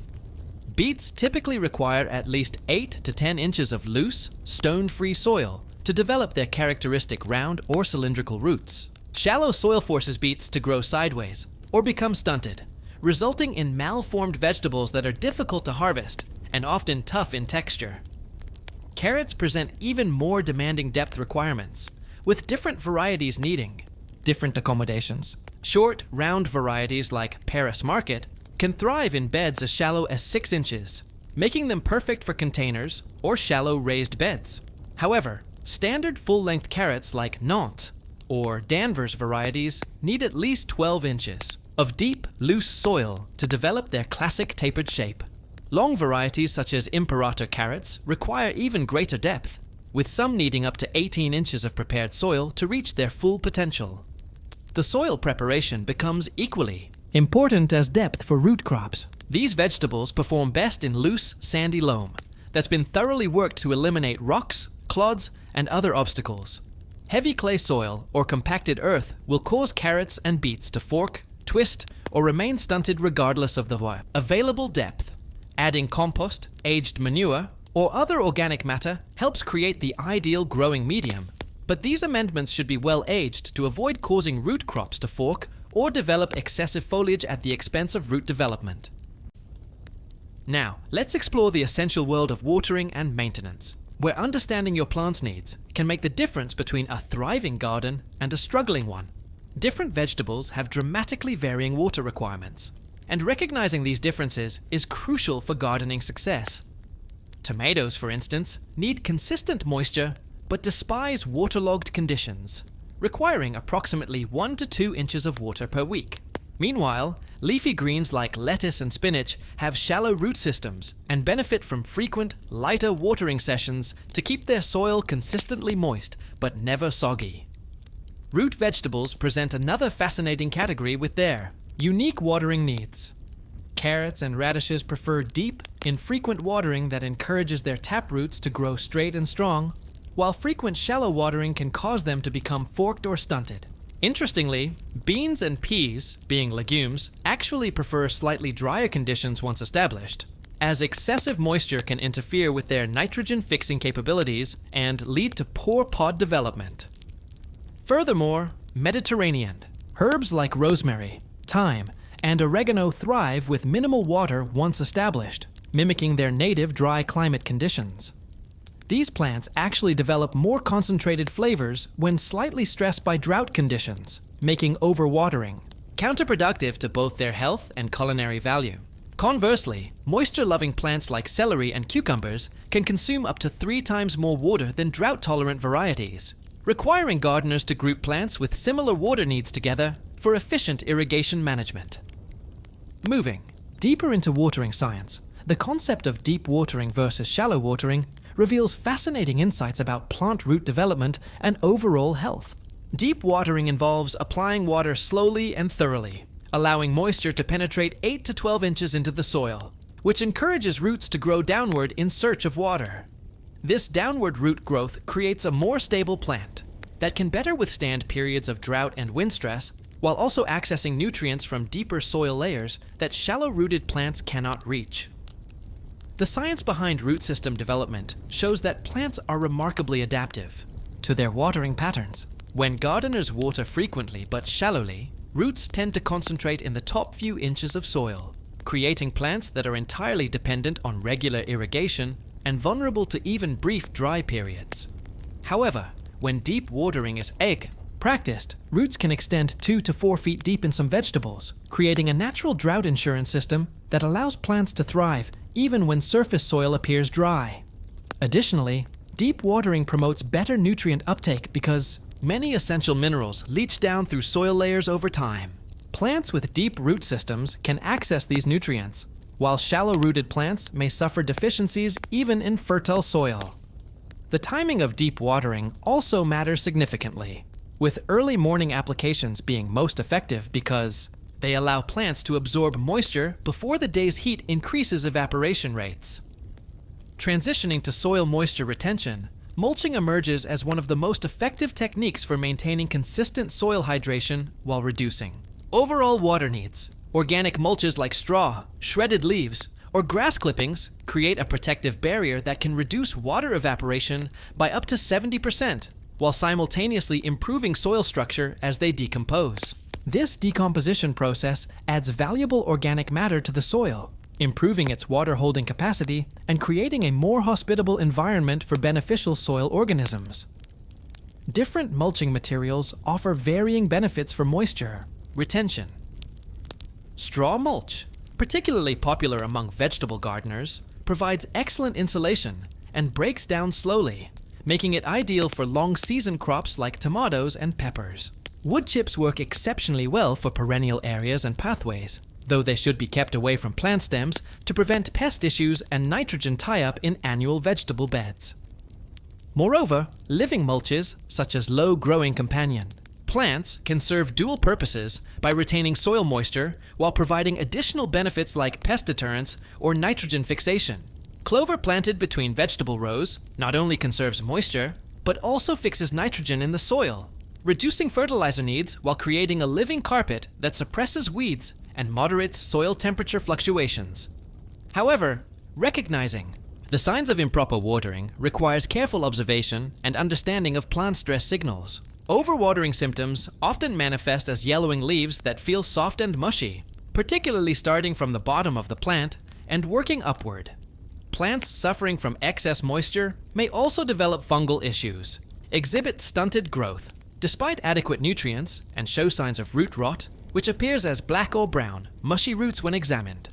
Beets typically require at least 8 to 10 inches of loose, stone-free soil to develop their characteristic round or cylindrical roots. Shallow soil forces beets to grow sideways or become stunted, resulting in malformed vegetables that are difficult to harvest and often tough in texture. Carrots present even more demanding depth requirements, with different varieties needing different accommodations. Short, round varieties like Paris Market can thrive in beds as shallow as 6 inches, making them perfect for containers or shallow raised beds. However, standard full-length carrots like Nantes or Danvers varieties need at least 12 inches of deep, loose soil to develop their classic tapered shape. Long varieties such as Imperator carrots require even greater depth, with some needing up to 18 inches of prepared soil to reach their full potential. The soil preparation becomes equally important as depth for root crops. These vegetables perform best in loose, sandy loam that's been thoroughly worked to eliminate rocks, clods, and other obstacles. Heavy clay soil or compacted earth will cause carrots and beets to fork, twist, or remain stunted regardless of the available depth. Adding compost, aged manure, or other organic matter helps create the ideal growing medium, but these amendments should be well aged to avoid causing root crops to fork or develop excessive foliage at the expense of root development. Now, let's explore the essential world of watering and maintenance, where understanding your plant's needs can make the difference between a thriving garden and a struggling one. Different vegetables have dramatically varying water requirements, and recognizing these differences is crucial for gardening success. Tomatoes, for instance, need consistent moisture but despise waterlogged conditions, requiring approximately 1 to 2 inches of water per week. Meanwhile, leafy greens like lettuce and spinach have shallow root systems and benefit from frequent, lighter watering sessions to keep their soil consistently moist but never soggy. Root vegetables present another fascinating category with their unique watering needs. Carrots and radishes prefer deep, infrequent watering that encourages their tap roots to grow straight and strong, while frequent shallow watering can cause them to become forked or stunted. Interestingly, beans and peas, being legumes, actually prefer slightly drier conditions once established, as excessive moisture can interfere with their nitrogen-fixing capabilities and lead to poor pod development. Furthermore, Mediterranean herbs like rosemary, thyme, and oregano thrive with minimal water once established, mimicking their native dry climate conditions. These plants actually develop more concentrated flavors when slightly stressed by drought conditions, making overwatering counterproductive to both their health and culinary value. Conversely, moisture-loving plants like celery and cucumbers can consume up to 3 times more water than drought-tolerant varieties, requiring gardeners to group plants with similar water needs together for efficient irrigation management. Moving deeper into watering science, the concept of deep watering versus shallow watering reveals fascinating insights about plant root development and overall health. Deep watering involves applying water slowly and thoroughly, allowing moisture to penetrate 8 to 12 inches into the soil, which encourages roots to grow downward in search of water. This downward root growth creates a more stable plant that can better withstand periods of drought and wind stress, while also accessing nutrients from deeper soil layers that shallow-rooted plants cannot reach. The science behind root system development shows that plants are remarkably adaptive to their watering patterns. When gardeners water frequently but shallowly, roots tend to concentrate in the top few inches of soil, creating plants that are entirely dependent on regular irrigation and vulnerable to even brief dry periods. However, when deep watering is practiced, roots can extend 2 to 4 feet deep in some vegetables, creating a natural drought insurance system that allows plants to thrive even when surface soil appears dry. Additionally, deep watering promotes better nutrient uptake because many essential minerals leach down through soil layers over time. Plants with deep root systems can access these nutrients, while shallow-rooted plants may suffer deficiencies even in fertile soil. The timing of deep watering also matters significantly, with early morning applications being most effective because they allow plants to absorb moisture before the day's heat increases evaporation rates. Transitioning to soil moisture retention, mulching emerges as one of the most effective techniques for maintaining consistent soil hydration while reducing overall water needs. Organic mulches like straw, shredded leaves, or grass clippings create a protective barrier that can reduce water evaporation by up to 70%, while simultaneously improving soil structure as they decompose. This decomposition process adds valuable organic matter to the soil, improving its water-holding capacity and creating a more hospitable environment for beneficial soil organisms. Different mulching materials offer varying benefits for moisture retention. Straw mulch, particularly popular among vegetable gardeners, provides excellent insulation and breaks down slowly, making it ideal for long-season crops like tomatoes and peppers. Wood chips work exceptionally well for perennial areas and pathways, though they should be kept away from plant stems to prevent pest issues and nitrogen tie-up in annual vegetable beds. Moreover, living mulches, such as low-growing companion Plants can serve dual purposes by retaining soil moisture while providing additional benefits like pest deterrence or nitrogen fixation. Clover planted between vegetable rows not only conserves moisture, but also fixes nitrogen in the soil, reducing fertilizer needs while creating a living carpet that suppresses weeds and moderates soil temperature fluctuations. However, recognizing the signs of improper watering requires careful observation and understanding of plant stress signals. Overwatering symptoms often manifest as yellowing leaves that feel soft and mushy, particularly starting from the bottom of the plant and working upward. Plants suffering from excess moisture may also develop fungal issues, exhibit stunted growth, despite adequate nutrients, and show signs of root rot, which appears as black or brown, mushy roots when examined.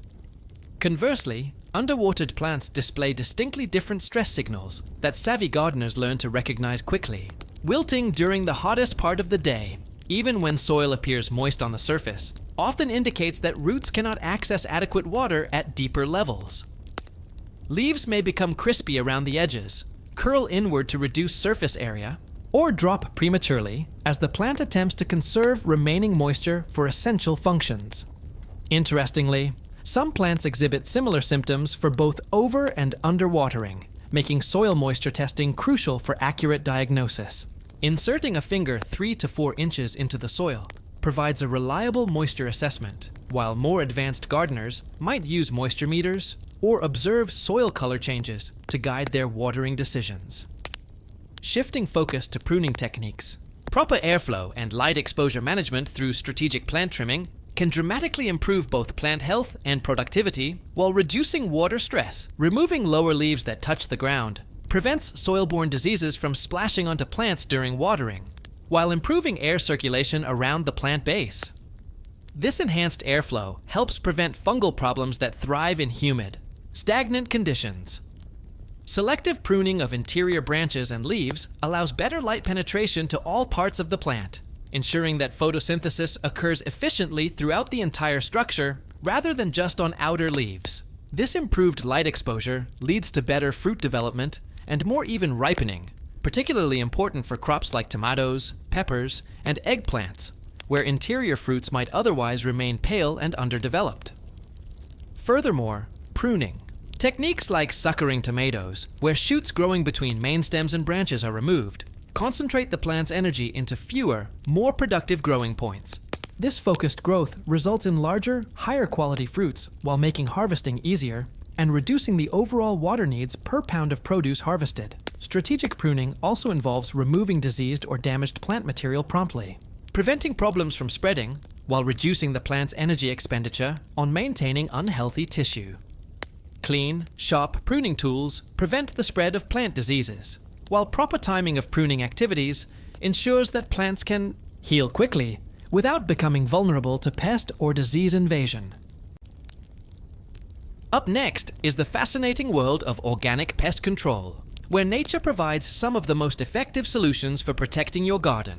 Conversely, underwatered plants display distinctly different stress signals that savvy gardeners learn to recognize quickly. Wilting during the hottest part of the day, even when soil appears moist on the surface, often indicates that roots cannot access adequate water at deeper levels. Leaves may become crispy around the edges, curl inward to reduce surface area, or drop prematurely as the plant attempts to conserve remaining moisture for essential functions. Interestingly, some plants exhibit similar symptoms for both over and underwatering, making soil moisture testing crucial for accurate diagnosis. Inserting a finger 3 to 4 inches into the soil provides a reliable moisture assessment, while more advanced gardeners might use moisture meters or observe soil color changes to guide their watering decisions. Shifting focus to pruning techniques. Proper airflow and light exposure management through strategic plant trimming can dramatically improve both plant health and productivity while reducing water stress. Removing lower leaves that touch the ground prevents soil-borne diseases from splashing onto plants during watering, while improving air circulation around the plant base. This enhanced airflow helps prevent fungal problems that thrive in humid, stagnant conditions. Selective pruning of interior branches and leaves allows better light penetration to all parts of the plant, ensuring that photosynthesis occurs efficiently throughout the entire structure rather than just on outer leaves. This improved light exposure leads to better fruit development and more even ripening, particularly important for crops like tomatoes, peppers, and eggplants, where interior fruits might otherwise remain pale and underdeveloped. Furthermore, pruning. Techniques like suckering tomatoes, where shoots growing between main stems and branches are removed, concentrate the plant's energy into fewer, more productive growing points. This focused growth results in larger, higher quality fruits while making harvesting easier and reducing the overall water needs per pound of produce harvested. Strategic pruning also involves removing diseased or damaged plant material promptly, preventing problems from spreading while reducing the plant's energy expenditure on maintaining unhealthy tissue. Clean, sharp pruning tools prevent the spread of plant diseases, while proper timing of pruning activities ensures that plants can heal quickly without becoming vulnerable to pest or disease invasion. Up next is the fascinating world of organic pest control, where nature provides some of the most effective solutions for protecting your garden.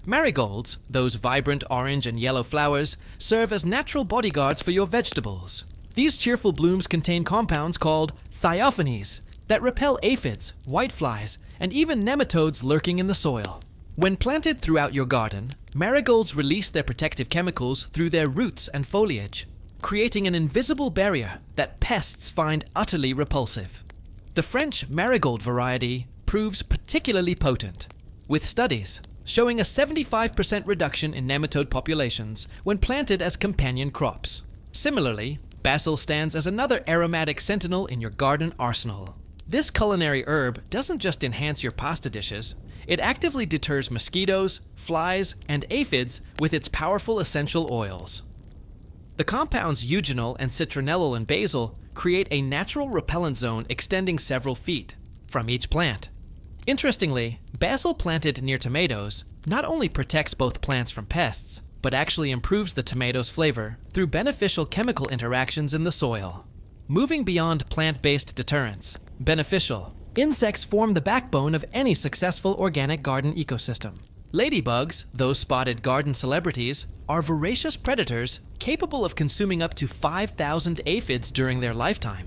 Marigolds, those vibrant orange and yellow flowers, serve as natural bodyguards for your vegetables. These cheerful blooms contain compounds called thiophenies that repel aphids, whiteflies, and even nematodes lurking in the soil. When planted throughout your garden, marigolds release their protective chemicals through their roots and foliage, creating an invisible barrier that pests find utterly repulsive. The French marigold variety proves particularly potent, with studies showing a 75% reduction in nematode populations when planted as companion crops. Similarly, basil stands as another aromatic sentinel in your garden arsenal. This culinary herb doesn't just enhance your pasta dishes, it actively deters mosquitoes, flies, and aphids with its powerful essential oils. The compounds eugenol and citronellol in basil create a natural repellent zone extending several feet from each plant. Interestingly, basil planted near tomatoes not only protects both plants from pests, but actually improves the tomato's flavor through beneficial chemical interactions in the soil. Moving beyond plant-based deterrents, beneficial, insects form the backbone of any successful organic garden ecosystem. Ladybugs, those spotted garden celebrities, are voracious predators capable of consuming up to 5,000 aphids during their lifetime.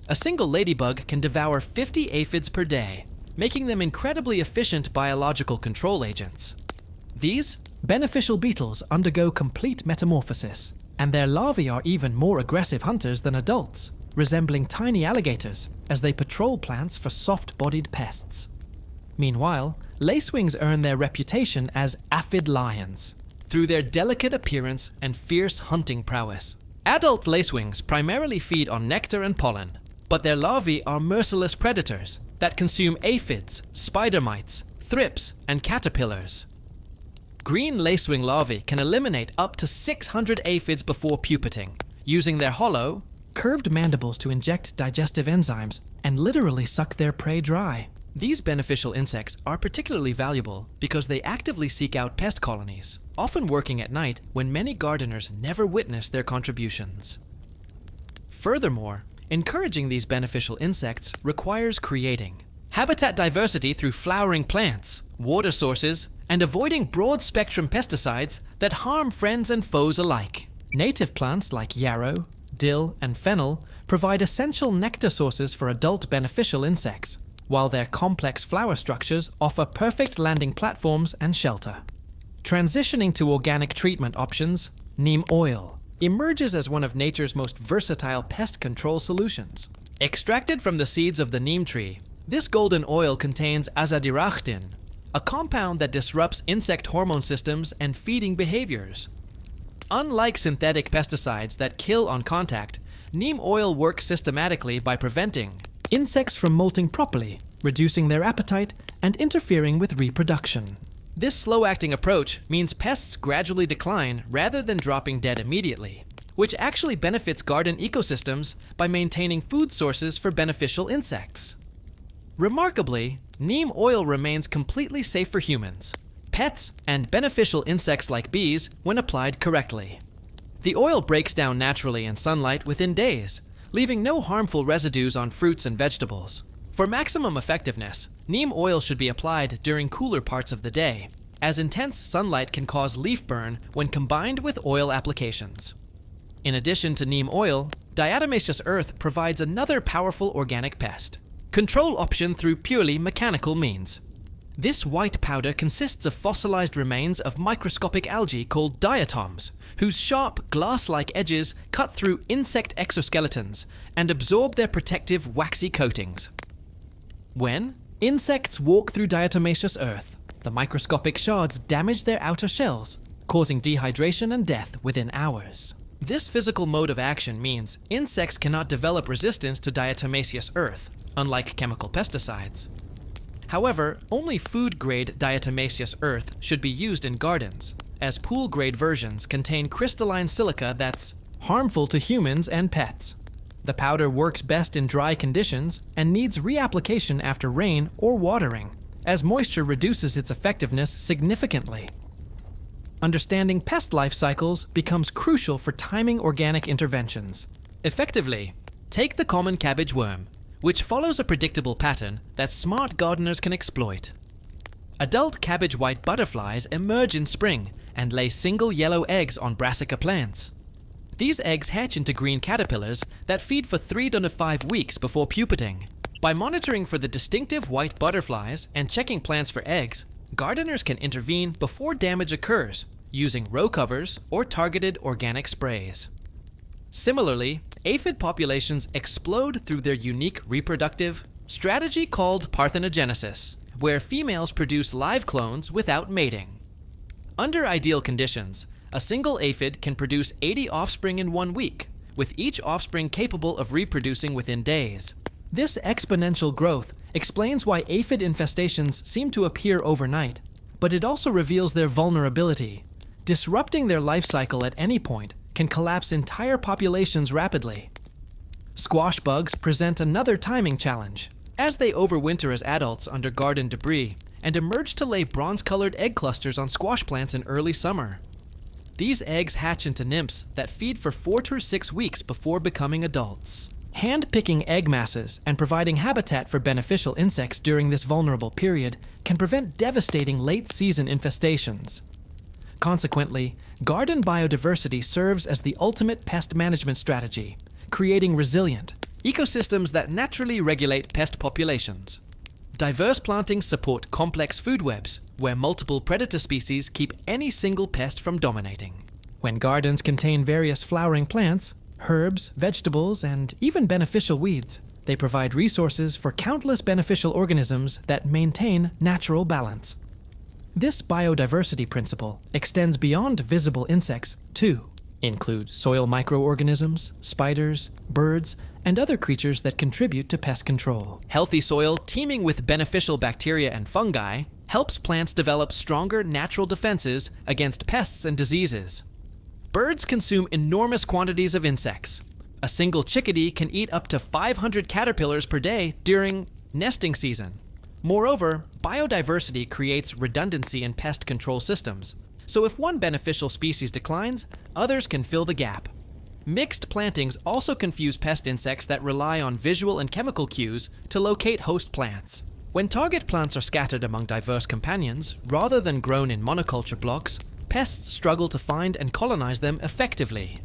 A single ladybug can devour 50 aphids per day, making them incredibly efficient biological control agents. These beneficial beetles undergo complete metamorphosis, and their larvae are even more aggressive hunters than adults, resembling tiny alligators as they patrol plants for soft-bodied pests. Meanwhile, lacewings earn their reputation as aphid lions through their delicate appearance and fierce hunting prowess. Adult lacewings primarily feed on nectar and pollen, but their larvae are merciless predators that consume aphids, spider mites, thrips, and caterpillars. Green lacewing larvae can eliminate up to 600 aphids before pupating, using their hollow, curved mandibles to inject digestive enzymes and literally suck their prey dry. These beneficial insects are particularly valuable because they actively seek out pest colonies, often working at night when many gardeners never witness their contributions. Furthermore, encouraging these beneficial insects requires creating habitat diversity through flowering plants, water sources, and avoiding broad-spectrum pesticides that harm friends and foes alike. Native plants like yarrow, dill, and fennel provide essential nectar sources for adult beneficial insects, while their complex flower structures offer perfect landing platforms and shelter. Transitioning to organic treatment options, neem oil emerges as one of nature's most versatile pest control solutions. Extracted from the seeds of the neem tree, this golden oil contains azadirachtin, a compound that disrupts insect hormone systems and feeding behaviors. Unlike synthetic pesticides that kill on contact, neem oil works systematically by preventing insects from molting properly, reducing their appetite, and interfering with reproduction. This slow-acting approach means pests gradually decline rather than dropping dead immediately, which actually benefits garden ecosystems by maintaining food sources for beneficial insects. Remarkably, neem oil remains completely safe for humans, pets, and beneficial insects like bees when applied correctly. The oil breaks down naturally in sunlight within days, leaving no harmful residues on fruits and vegetables. For maximum effectiveness, neem oil should be applied during cooler parts of the day, as intense sunlight can cause leaf burn when combined with oil applications. In addition to neem oil, diatomaceous earth provides another powerful organic pest control option through purely mechanical means. This white powder consists of fossilized remains of microscopic algae called diatoms, whose sharp, glass-like edges cut through insect exoskeletons and absorb their protective waxy coatings. When insects walk through diatomaceous earth, the microscopic shards damage their outer shells, causing dehydration and death within hours. This physical mode of action means insects cannot develop resistance to diatomaceous earth, unlike chemical pesticides. However, only food-grade diatomaceous earth should be used in gardens, as pool-grade versions contain crystalline silica that's harmful to humans and pets. The powder works best in dry conditions and needs reapplication after rain or watering, as moisture reduces its effectiveness significantly. Understanding pest life cycles becomes crucial for timing organic interventions. Effectively, take the common cabbage worm, which follows a predictable pattern that smart gardeners can exploit. Adult cabbage white butterflies emerge in spring and lay single yellow eggs on brassica plants. These eggs hatch into green caterpillars that feed for 3 to 5 weeks before pupating. By monitoring for the distinctive white butterflies and checking plants for eggs, gardeners can intervene before damage occurs using row covers or targeted organic sprays. Similarly, aphid populations explode through their unique reproductive strategy called parthenogenesis, where females produce live clones without mating. Under ideal conditions, a single aphid can produce 80 offspring in 1 week, with each offspring capable of reproducing within days. This exponential growth explains why aphid infestations seem to appear overnight, but it also reveals their vulnerability. Disrupting their life cycle at any point can collapse entire populations rapidly. Squash bugs present another timing challenge, as they overwinter as adults under garden debris and emerge to lay bronze-colored egg clusters on squash plants in early summer. These eggs hatch into nymphs that feed for 4 to 6 weeks before becoming adults. Hand-picking egg masses and providing habitat for beneficial insects during this vulnerable period can prevent devastating late-season infestations. Consequently, garden biodiversity serves as the ultimate pest management strategy, creating resilient ecosystems that naturally regulate pest populations. Diverse plantings support complex food webs, where multiple predator species keep any single pest from dominating. When gardens contain various flowering plants, herbs, vegetables, and even beneficial weeds, they provide resources for countless beneficial organisms that maintain natural balance. This biodiversity principle extends beyond visible insects, too. Include soil microorganisms, spiders, birds, and other creatures that contribute to pest control. Healthy soil teeming with beneficial bacteria and fungi helps plants develop stronger natural defenses against pests and diseases. Birds consume enormous quantities of insects. A single chickadee can eat up to 500 caterpillars per day during nesting season. Moreover, biodiversity creates redundancy in pest control systems. So if one beneficial species declines, others can fill the gap. Mixed plantings also confuse pest insects that rely on visual and chemical cues to locate host plants. When target plants are scattered among diverse companions, rather than grown in monoculture blocks, pests struggle to find and colonize them effectively.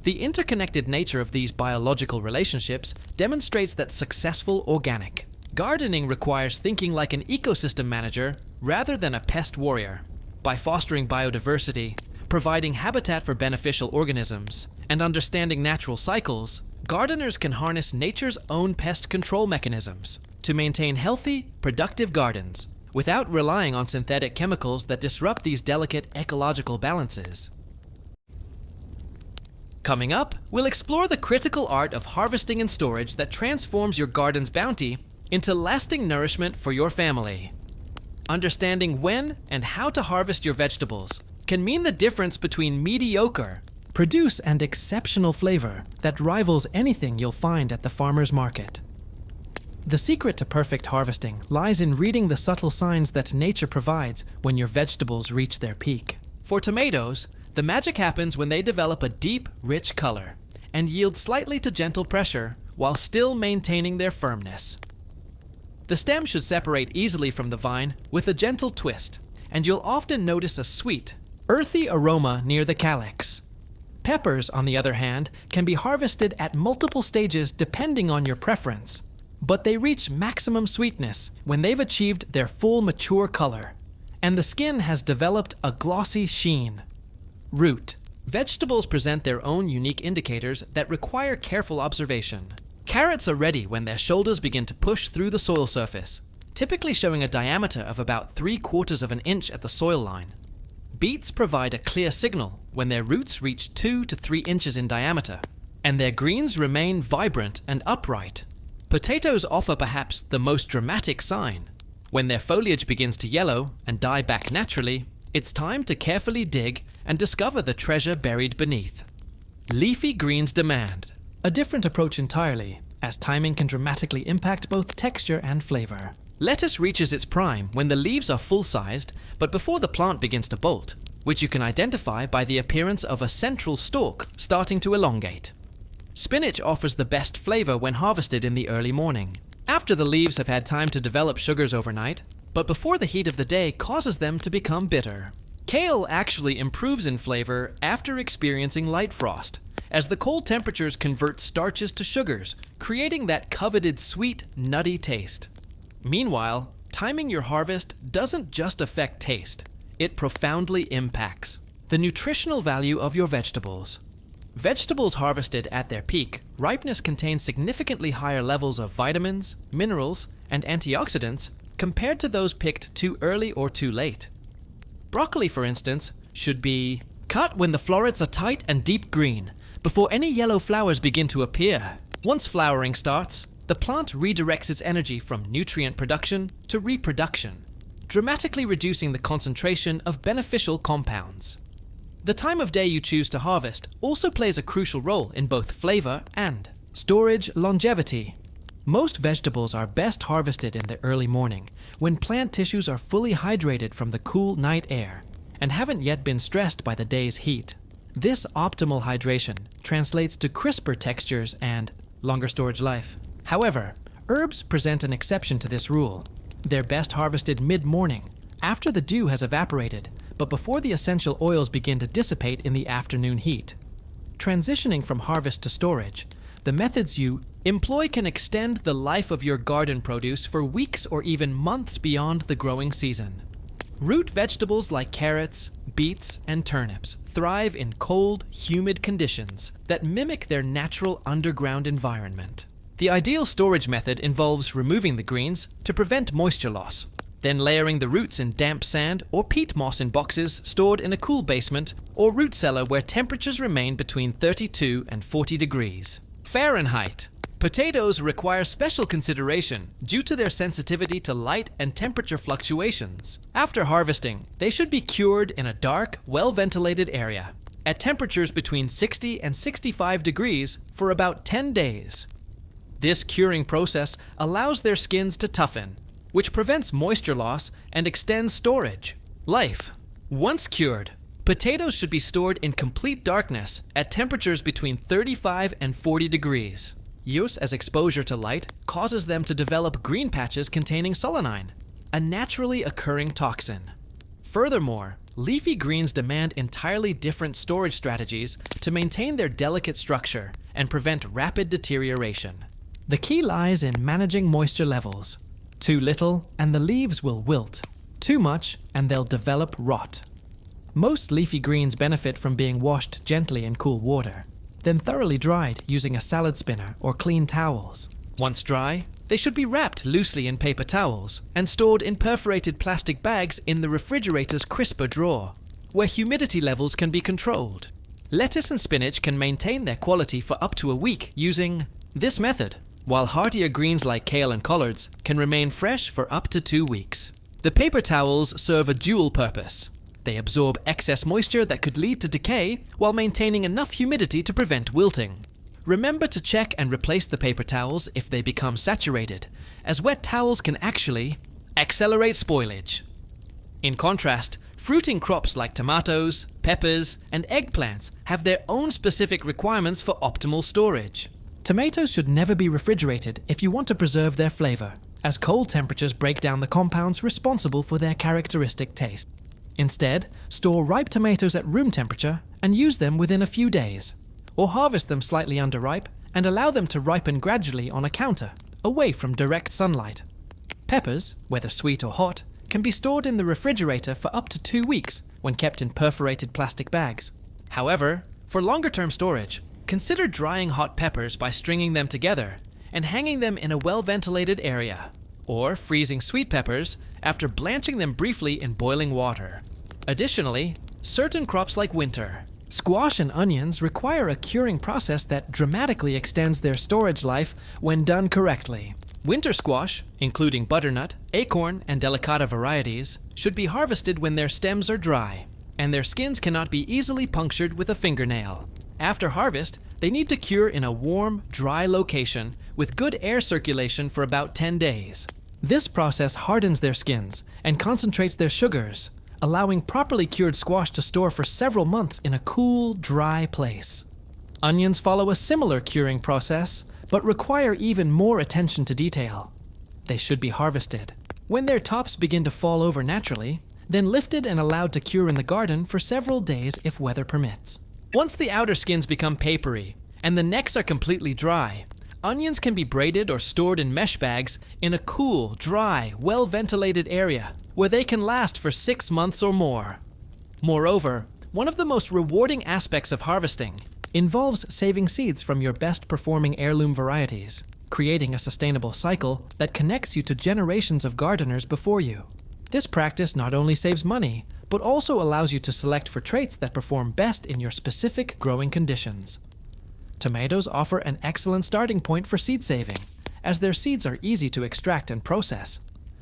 The interconnected nature of these biological relationships demonstrates that successful organic gardening requires thinking like an ecosystem manager rather than a pest warrior. By fostering biodiversity, providing habitat for beneficial organisms, and understanding natural cycles, gardeners can harness nature's own pest control mechanisms to maintain healthy, productive gardens without relying on synthetic chemicals that disrupt these delicate ecological balances. Coming up, we'll explore the critical art of harvesting and storage that transforms your garden's bounty into lasting nourishment for your family. Understanding when and how to harvest your vegetables can mean the difference between mediocre produce and exceptional flavor that rivals anything you'll find at the farmer's market. The secret to perfect harvesting lies in reading the subtle signs that nature provides when your vegetables reach their peak. For tomatoes, the magic happens when they develop a deep, rich color and yield slightly to gentle pressure while still maintaining their firmness. The stem should separate easily from the vine with a gentle twist, and you'll often notice a sweet, earthy aroma near the calyx. Peppers, on the other hand, can be harvested at multiple stages depending on your preference, but they reach maximum sweetness when they've achieved their full mature color, and the skin has developed a glossy sheen. Root. Vegetables present their own unique indicators that require careful observation. Carrots are ready when their shoulders begin to push through the soil surface, typically showing a diameter of about 3/4 of an inch at the soil line. Beets provide a clear signal when their roots reach 2 to 3 inches in diameter, and their greens remain vibrant and upright. Potatoes offer perhaps the most dramatic sign. When their foliage begins to yellow and die back naturally, it's time to carefully dig and discover the treasure buried beneath. Leafy greens demand a different approach entirely, as timing can dramatically impact both texture and flavor. Lettuce reaches its prime when the leaves are full-sized, but before the plant begins to bolt, which you can identify by the appearance of a central stalk starting to elongate. Spinach offers the best flavor when harvested in the early morning, after the leaves have had time to develop sugars overnight, but before the heat of the day causes them to become bitter. Kale actually improves in flavor after experiencing light frost, as the cold temperatures convert starches to sugars, creating that coveted sweet, nutty taste. Meanwhile, timing your harvest doesn't just affect taste, it profoundly impacts the nutritional value of your vegetables. Vegetables harvested at their peak ripeness contain significantly higher levels of vitamins, minerals, and antioxidants compared to those picked too early or too late. Broccoli, for instance, should be cut when the florets are tight and deep green, before any yellow flowers begin to appear. Once flowering starts, the plant redirects its energy from nutrient production to reproduction, dramatically reducing the concentration of beneficial compounds. The time of day you choose to harvest also plays a crucial role in both flavor and storage longevity. Most vegetables are best harvested in the early morning, when plant tissues are fully hydrated from the cool night air and haven't yet been stressed by the day's heat. This optimal hydration translates to crisper textures and longer storage life. However, herbs present an exception to this rule. They're best harvested mid-morning, after the dew has evaporated, but before the essential oils begin to dissipate in the afternoon heat. Transitioning from harvest to storage, the The methods you employ can extend the life of your garden produce for weeks or even months beyond the growing season. Root vegetables like carrots, beets, and turnips thrive in cold, humid conditions that mimic their natural underground environment. The ideal storage method involves removing the greens to prevent moisture loss, then layering the roots in damp sand or peat moss in boxes stored in a cool basement or root cellar where temperatures remain between 32 and 40 degrees Fahrenheit. Potatoes require special consideration due to their sensitivity to light and temperature fluctuations. After harvesting, they should be cured in a dark, well-ventilated area at temperatures between 60 and 65 degrees for about 10 days. This curing process allows their skins to toughen, which prevents moisture loss and extends storage life. Once cured, potatoes should be stored in complete darkness at temperatures between 35 and 40 degrees. Use as exposure to light causes them to develop green patches containing solanine, a naturally occurring toxin. Furthermore, leafy greens demand entirely different storage strategies to maintain their delicate structure and prevent rapid deterioration. The key lies in managing moisture levels. Too little, and the leaves will wilt. Too much, and they'll develop rot. Most leafy greens benefit from being washed gently in cool water, then thoroughly dried using a salad spinner or clean towels. Once dry, they should be wrapped loosely in paper towels and stored in perforated plastic bags in the refrigerator's crisper drawer, where humidity levels can be controlled. Lettuce and spinach can maintain their quality for up to a week using this method, while heartier greens like kale and collards can remain fresh for up to 2 weeks. The paper towels serve a dual purpose. They absorb excess moisture that could lead to decay while maintaining enough humidity to prevent wilting. Remember to check and replace the paper towels if they become saturated, as wet towels can actually accelerate spoilage. In contrast, fruiting crops like tomatoes, peppers, and eggplants have their own specific requirements for optimal storage. Tomatoes should never be refrigerated if you want to preserve their flavor, as cold temperatures break down the compounds responsible for their characteristic taste. Instead, store ripe tomatoes at room temperature and use them within a few days, or harvest them slightly underripe and allow them to ripen gradually on a counter, away from direct sunlight. Peppers, whether sweet or hot, can be stored in the refrigerator for up to 2 weeks when kept in perforated plastic bags. However, for longer-term storage, consider drying hot peppers by stringing them together and hanging them in a well-ventilated area, or freezing sweet peppers after blanching them briefly in boiling water. Additionally, certain crops like winter, squash and onions require a curing process that dramatically extends their storage life when done correctly. Winter squash, including butternut, acorn, and delicata varieties, should be harvested when their stems are dry, and their skins cannot be easily punctured with a fingernail. After harvest, they need to cure in a warm, dry location with good air circulation for about 10 days. This process hardens their skins and concentrates their sugars, allowing properly cured squash to store for several months in a cool, dry place. Onions follow a similar curing process, but require even more attention to detail. They should be harvested when their tops begin to fall over naturally, then lifted and allowed to cure in the garden for several days if weather permits. Once the outer skins become papery and the necks are completely dry, onions can be braided or stored in mesh bags in a cool, dry, well-ventilated area where they can last for 6 months or more. Moreover, one of the most rewarding aspects of harvesting involves saving seeds from your best-performing heirloom varieties, creating a sustainable cycle that connects you to generations of gardeners before you. This practice not only saves money, but also allows you to select for traits that perform best in your specific growing conditions. Tomatoes offer an excellent starting point for seed saving, as their seeds are easy to extract and process.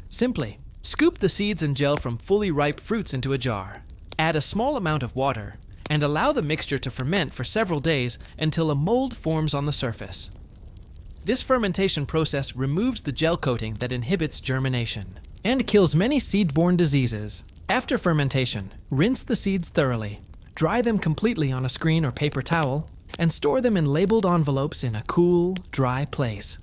Simply, scoop the seeds and gel from fully ripe fruits into a jar, add a small amount of water, and allow the mixture to ferment for several days until a mold forms on the surface. This fermentation process removes the gel coating that inhibits germination and kills many seed-borne diseases. After fermentation, rinse the seeds thoroughly, dry them completely on a screen or paper towel, and store them in labeled envelopes in a cool, dry place.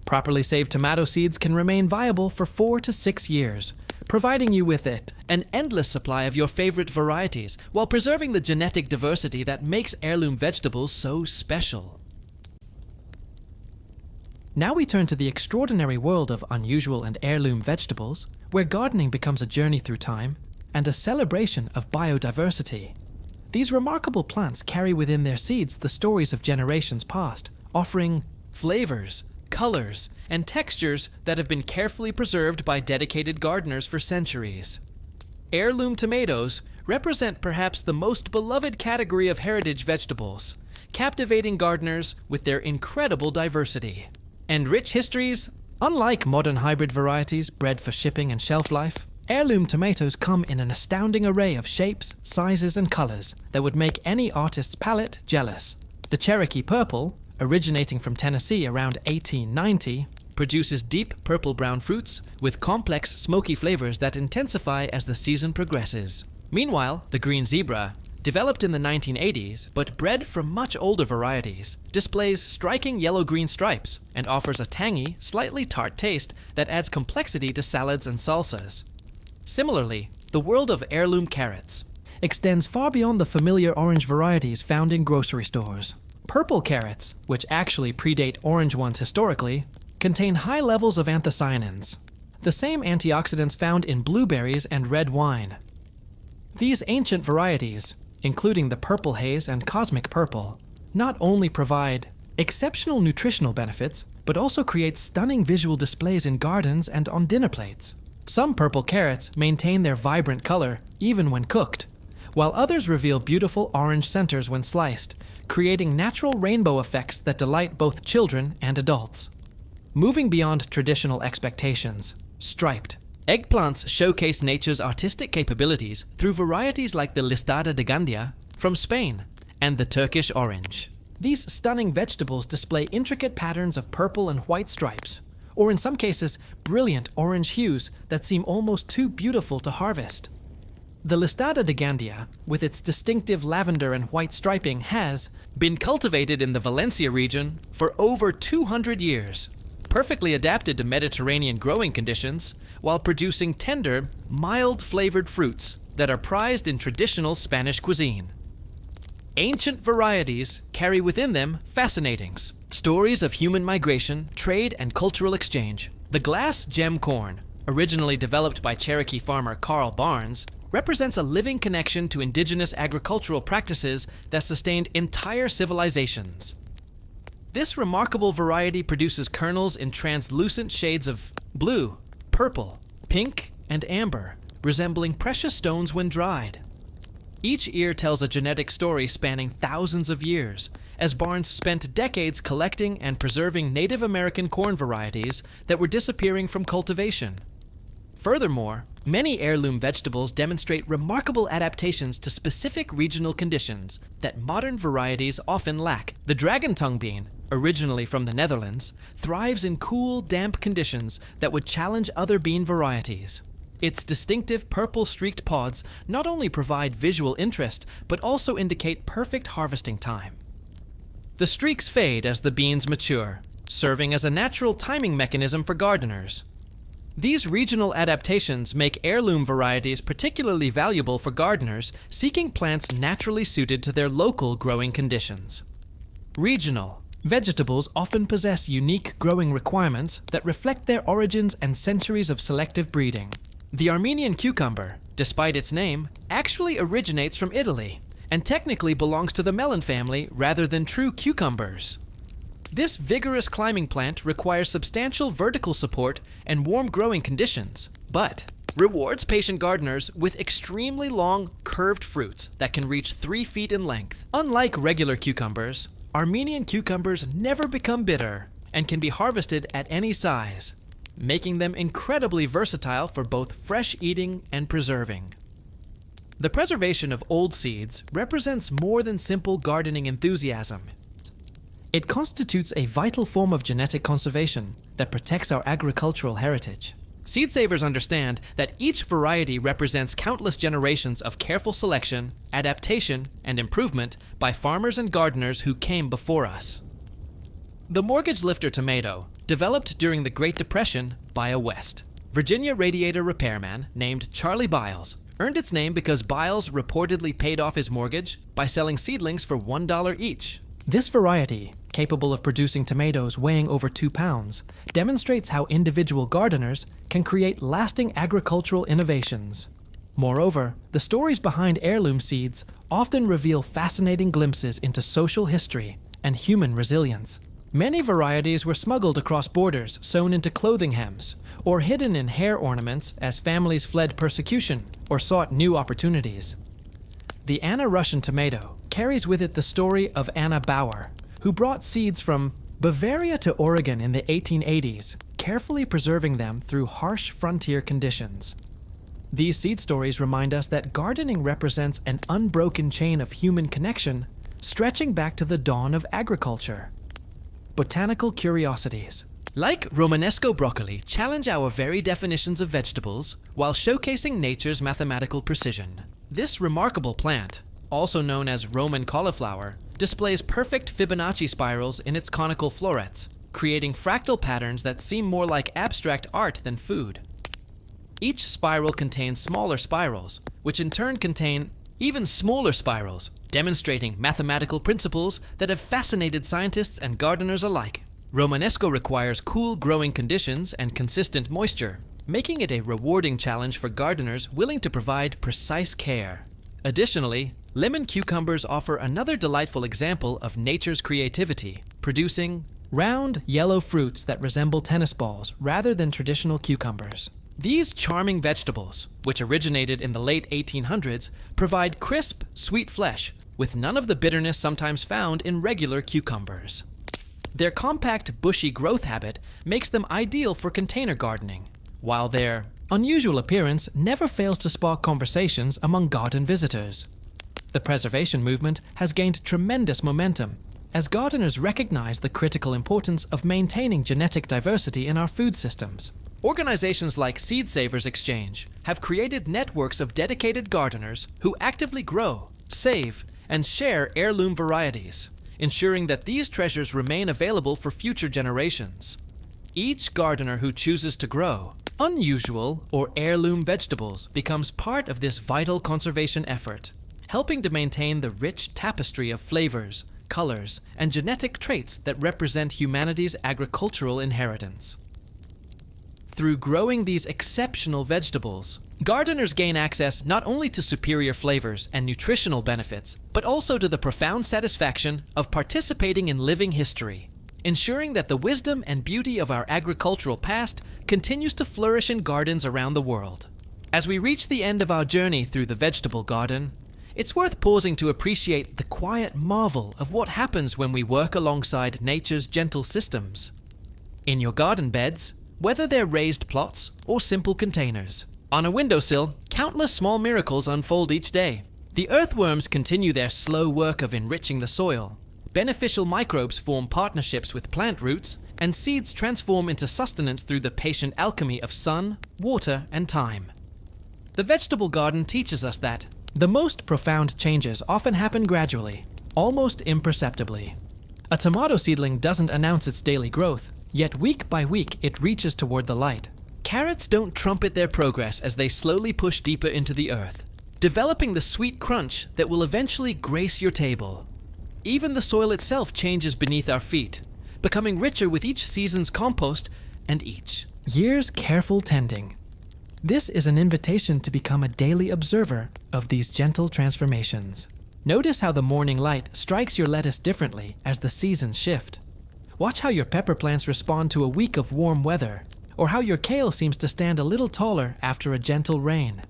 Properly saved tomato seeds can remain viable for 4 to 6 years, providing you with an endless supply of your favorite varieties while preserving the genetic diversity that makes heirloom vegetables so special. Now we turn to the extraordinary world of unusual and heirloom vegetables, where gardening becomes a journey through time and a celebration of biodiversity. These remarkable plants carry within their seeds the stories of generations past, offering flavors, colors, and textures that have been carefully preserved by dedicated gardeners for centuries. Heirloom tomatoes represent perhaps the most beloved category of heritage vegetables, captivating gardeners with their incredible diversity. And rich histories, unlike modern hybrid varieties bred for shipping and shelf life, heirloom tomatoes come in an astounding array of shapes, sizes, and colors that would make any artist's palate jealous. The Cherokee Purple, originating from Tennessee around 1890, produces deep purple-brown fruits with complex, smoky flavors that intensify as the season progresses. Meanwhile, the Green Zebra, developed in the 1980s but bred from much older varieties, displays striking yellow-green stripes and offers a tangy, slightly tart taste that adds complexity to salads and salsas. Similarly, the world of heirloom carrots extends far beyond the familiar orange varieties found in grocery stores. Purple carrots, which actually predate orange ones historically, contain high levels of anthocyanins, the same antioxidants found in blueberries and red wine. These ancient varieties, including the purple haze and cosmic purple, not only provide exceptional nutritional benefits, but also create stunning visual displays in gardens and on dinner plates. Some purple carrots maintain their vibrant color even when cooked, while others reveal beautiful orange centers when sliced, creating natural rainbow effects that delight both children and adults. Moving beyond traditional expectations, striped eggplants showcase nature's artistic capabilities through varieties like the Listada de Gandia from Spain and the Turkish orange. These stunning vegetables display intricate patterns of purple and white stripes, or in some cases, brilliant orange hues that seem almost too beautiful to harvest. The Listada de Gandia, with its distinctive lavender and white striping, has been cultivated in the Valencia region for over 200 years, perfectly adapted to Mediterranean growing conditions, while producing tender, mild-flavored fruits that are prized in traditional Spanish cuisine. Ancient varieties carry within them fascinatings, stories of human migration, trade, and cultural exchange. The glass gem corn, originally developed by Cherokee farmer Carl Barnes, represents a living connection to indigenous agricultural practices that sustained entire civilizations. This remarkable variety produces kernels in translucent shades of blue, purple, pink, and amber, resembling precious stones when dried. Each ear tells a genetic story spanning thousands of years, as Barnes spent decades collecting and preserving Native American corn varieties that were disappearing from cultivation. Furthermore, many heirloom vegetables demonstrate remarkable adaptations to specific regional conditions that modern varieties often lack. The dragon tongue bean, originally from the Netherlands, thrives in cool, damp conditions that would challenge other bean varieties. Its distinctive purple-streaked pods not only provide visual interest, but also indicate perfect harvesting time. The streaks fade as the beans mature, serving as a natural timing mechanism for gardeners. These regional adaptations make heirloom varieties particularly valuable for gardeners seeking plants naturally suited to their local growing conditions. Regional vegetables often possess unique growing requirements that reflect their origins and centuries of selective breeding. The Armenian cucumber, despite its name, actually originates from Italy and technically belongs to the melon family rather than true cucumbers. This vigorous climbing plant requires substantial vertical support and warm growing conditions, but rewards patient gardeners with extremely long, curved fruits that can reach 3 feet in length. Unlike regular cucumbers, Armenian cucumbers never become bitter and can be harvested at any size, making them incredibly versatile for both fresh eating and preserving. The preservation of old seeds represents more than simple gardening enthusiasm. It constitutes a vital form of genetic conservation that protects our agricultural heritage. Seed savers understand that each variety represents countless generations of careful selection, adaptation, and improvement by farmers and gardeners who came before us. The mortgage lifter tomato, developed during the Great Depression by a West Virginia radiator repairman named Charlie Biles, earned its name because Biles reportedly paid off his mortgage by selling seedlings for $1 each. This variety capable of producing tomatoes weighing over 2 pounds, demonstrates how individual gardeners can create lasting agricultural innovations. Moreover, the stories behind heirloom seeds often reveal fascinating glimpses into social history and human resilience. Many varieties were smuggled across borders, sewn into clothing hems, or hidden in hair ornaments as families fled persecution or sought new opportunities. The Anna Russian tomato carries with it the story of Anna Bauer, who brought seeds from Bavaria to Oregon in the 1880s, carefully preserving them through harsh frontier conditions. These seed stories remind us that gardening represents an unbroken chain of human connection stretching back to the dawn of agriculture. Botanical curiosities. Like Romanesco broccoli, challenge our very definitions of vegetables while showcasing nature's mathematical precision. This remarkable plant, also known as Roman cauliflower, displays perfect Fibonacci spirals in its conical florets, creating fractal patterns that seem more like abstract art than food. Each spiral contains smaller spirals, which in turn contain even smaller spirals, demonstrating mathematical principles that have fascinated scientists and gardeners alike. Romanesco requires cool growing conditions and consistent moisture, making it a rewarding challenge for gardeners willing to provide precise care. Additionally, lemon cucumbers offer another delightful example of nature's creativity, producing round, yellow fruits that resemble tennis balls rather than traditional cucumbers. These charming vegetables, which originated in the late 1800s, provide crisp, sweet flesh with none of the bitterness sometimes found in regular cucumbers. Their compact, bushy growth habit makes them ideal for container gardening, while their unusual appearance never fails to spark conversations among garden visitors. The preservation movement has gained tremendous momentum as gardeners recognize the critical importance of maintaining genetic diversity in our food systems. Organizations like Seed Savers Exchange have created networks of dedicated gardeners who actively grow, save, and share heirloom varieties, ensuring that these treasures remain available for future generations. Each gardener who chooses to grow unusual or heirloom vegetables becomes part of this vital conservation effort, helping to maintain the rich tapestry of flavors, colors, and genetic traits that represent humanity's agricultural inheritance. Through growing these exceptional vegetables, gardeners gain access not only to superior flavors and nutritional benefits, but also to the profound satisfaction of participating in living history, ensuring that the wisdom and beauty of our agricultural past continues to flourish in gardens around the world. As we reach the end of our journey through the vegetable garden, it's worth pausing to appreciate the quiet marvel of what happens when we work alongside nature's gentle systems. In your garden beds, whether they're raised plots or simple containers, on a windowsill, countless small miracles unfold each day. The earthworms continue their slow work of enriching the soil. Beneficial microbes form partnerships with plant roots, and seeds transform into sustenance through the patient alchemy of sun, water, and time. The vegetable garden teaches us that the most profound changes often happen gradually, almost imperceptibly. A tomato seedling doesn't announce its daily growth, yet week by week it reaches toward the light. Carrots don't trumpet their progress as they slowly push deeper into the earth, developing the sweet crunch that will eventually grace your table. Even the soil itself changes beneath our feet, becoming richer with each season's compost and each year's careful tending. This is an invitation to become a daily observer of these gentle transformations. Notice how the morning light strikes your lettuce differently as the seasons shift. Watch how your pepper plants respond to a week of warm weather, or how your kale seems to stand a little taller after a gentle rain.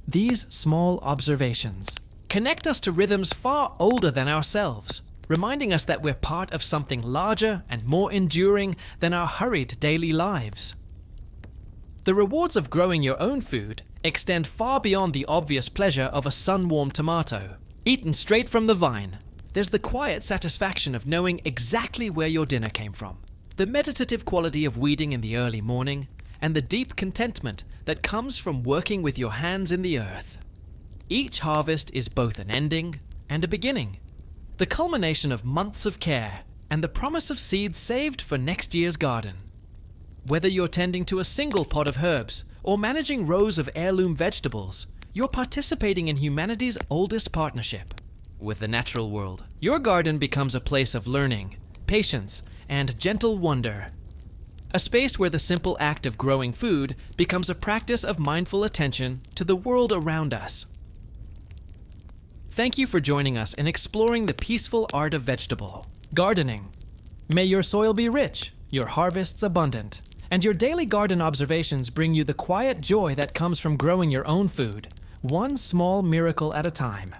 These small observations connect us to rhythms far older than ourselves, reminding us that we're part of something larger and more enduring than our hurried daily lives. The rewards of growing your own food extend far beyond the obvious pleasure of a sun-warmed tomato. Eaten straight from the vine, there's the quiet satisfaction of knowing exactly where your dinner came from, the meditative quality of weeding in the early morning, and the deep contentment that comes from working with your hands in the earth. Each harvest is both an ending and a beginning, the culmination of months of care and the promise of seeds saved for next year's garden. Whether you're tending to a single pot of herbs or managing rows of heirloom vegetables, you're participating in humanity's oldest partnership with the natural world. Your garden becomes a place of learning, patience, and gentle wonder. A space where the simple act of growing food becomes a practice of mindful attention to the world around us. Thank you for joining us in exploring the peaceful art of vegetable gardening. May your soil be rich, your harvests abundant, and your daily garden observations bring you the quiet joy that comes from growing your own food, one small miracle at a time.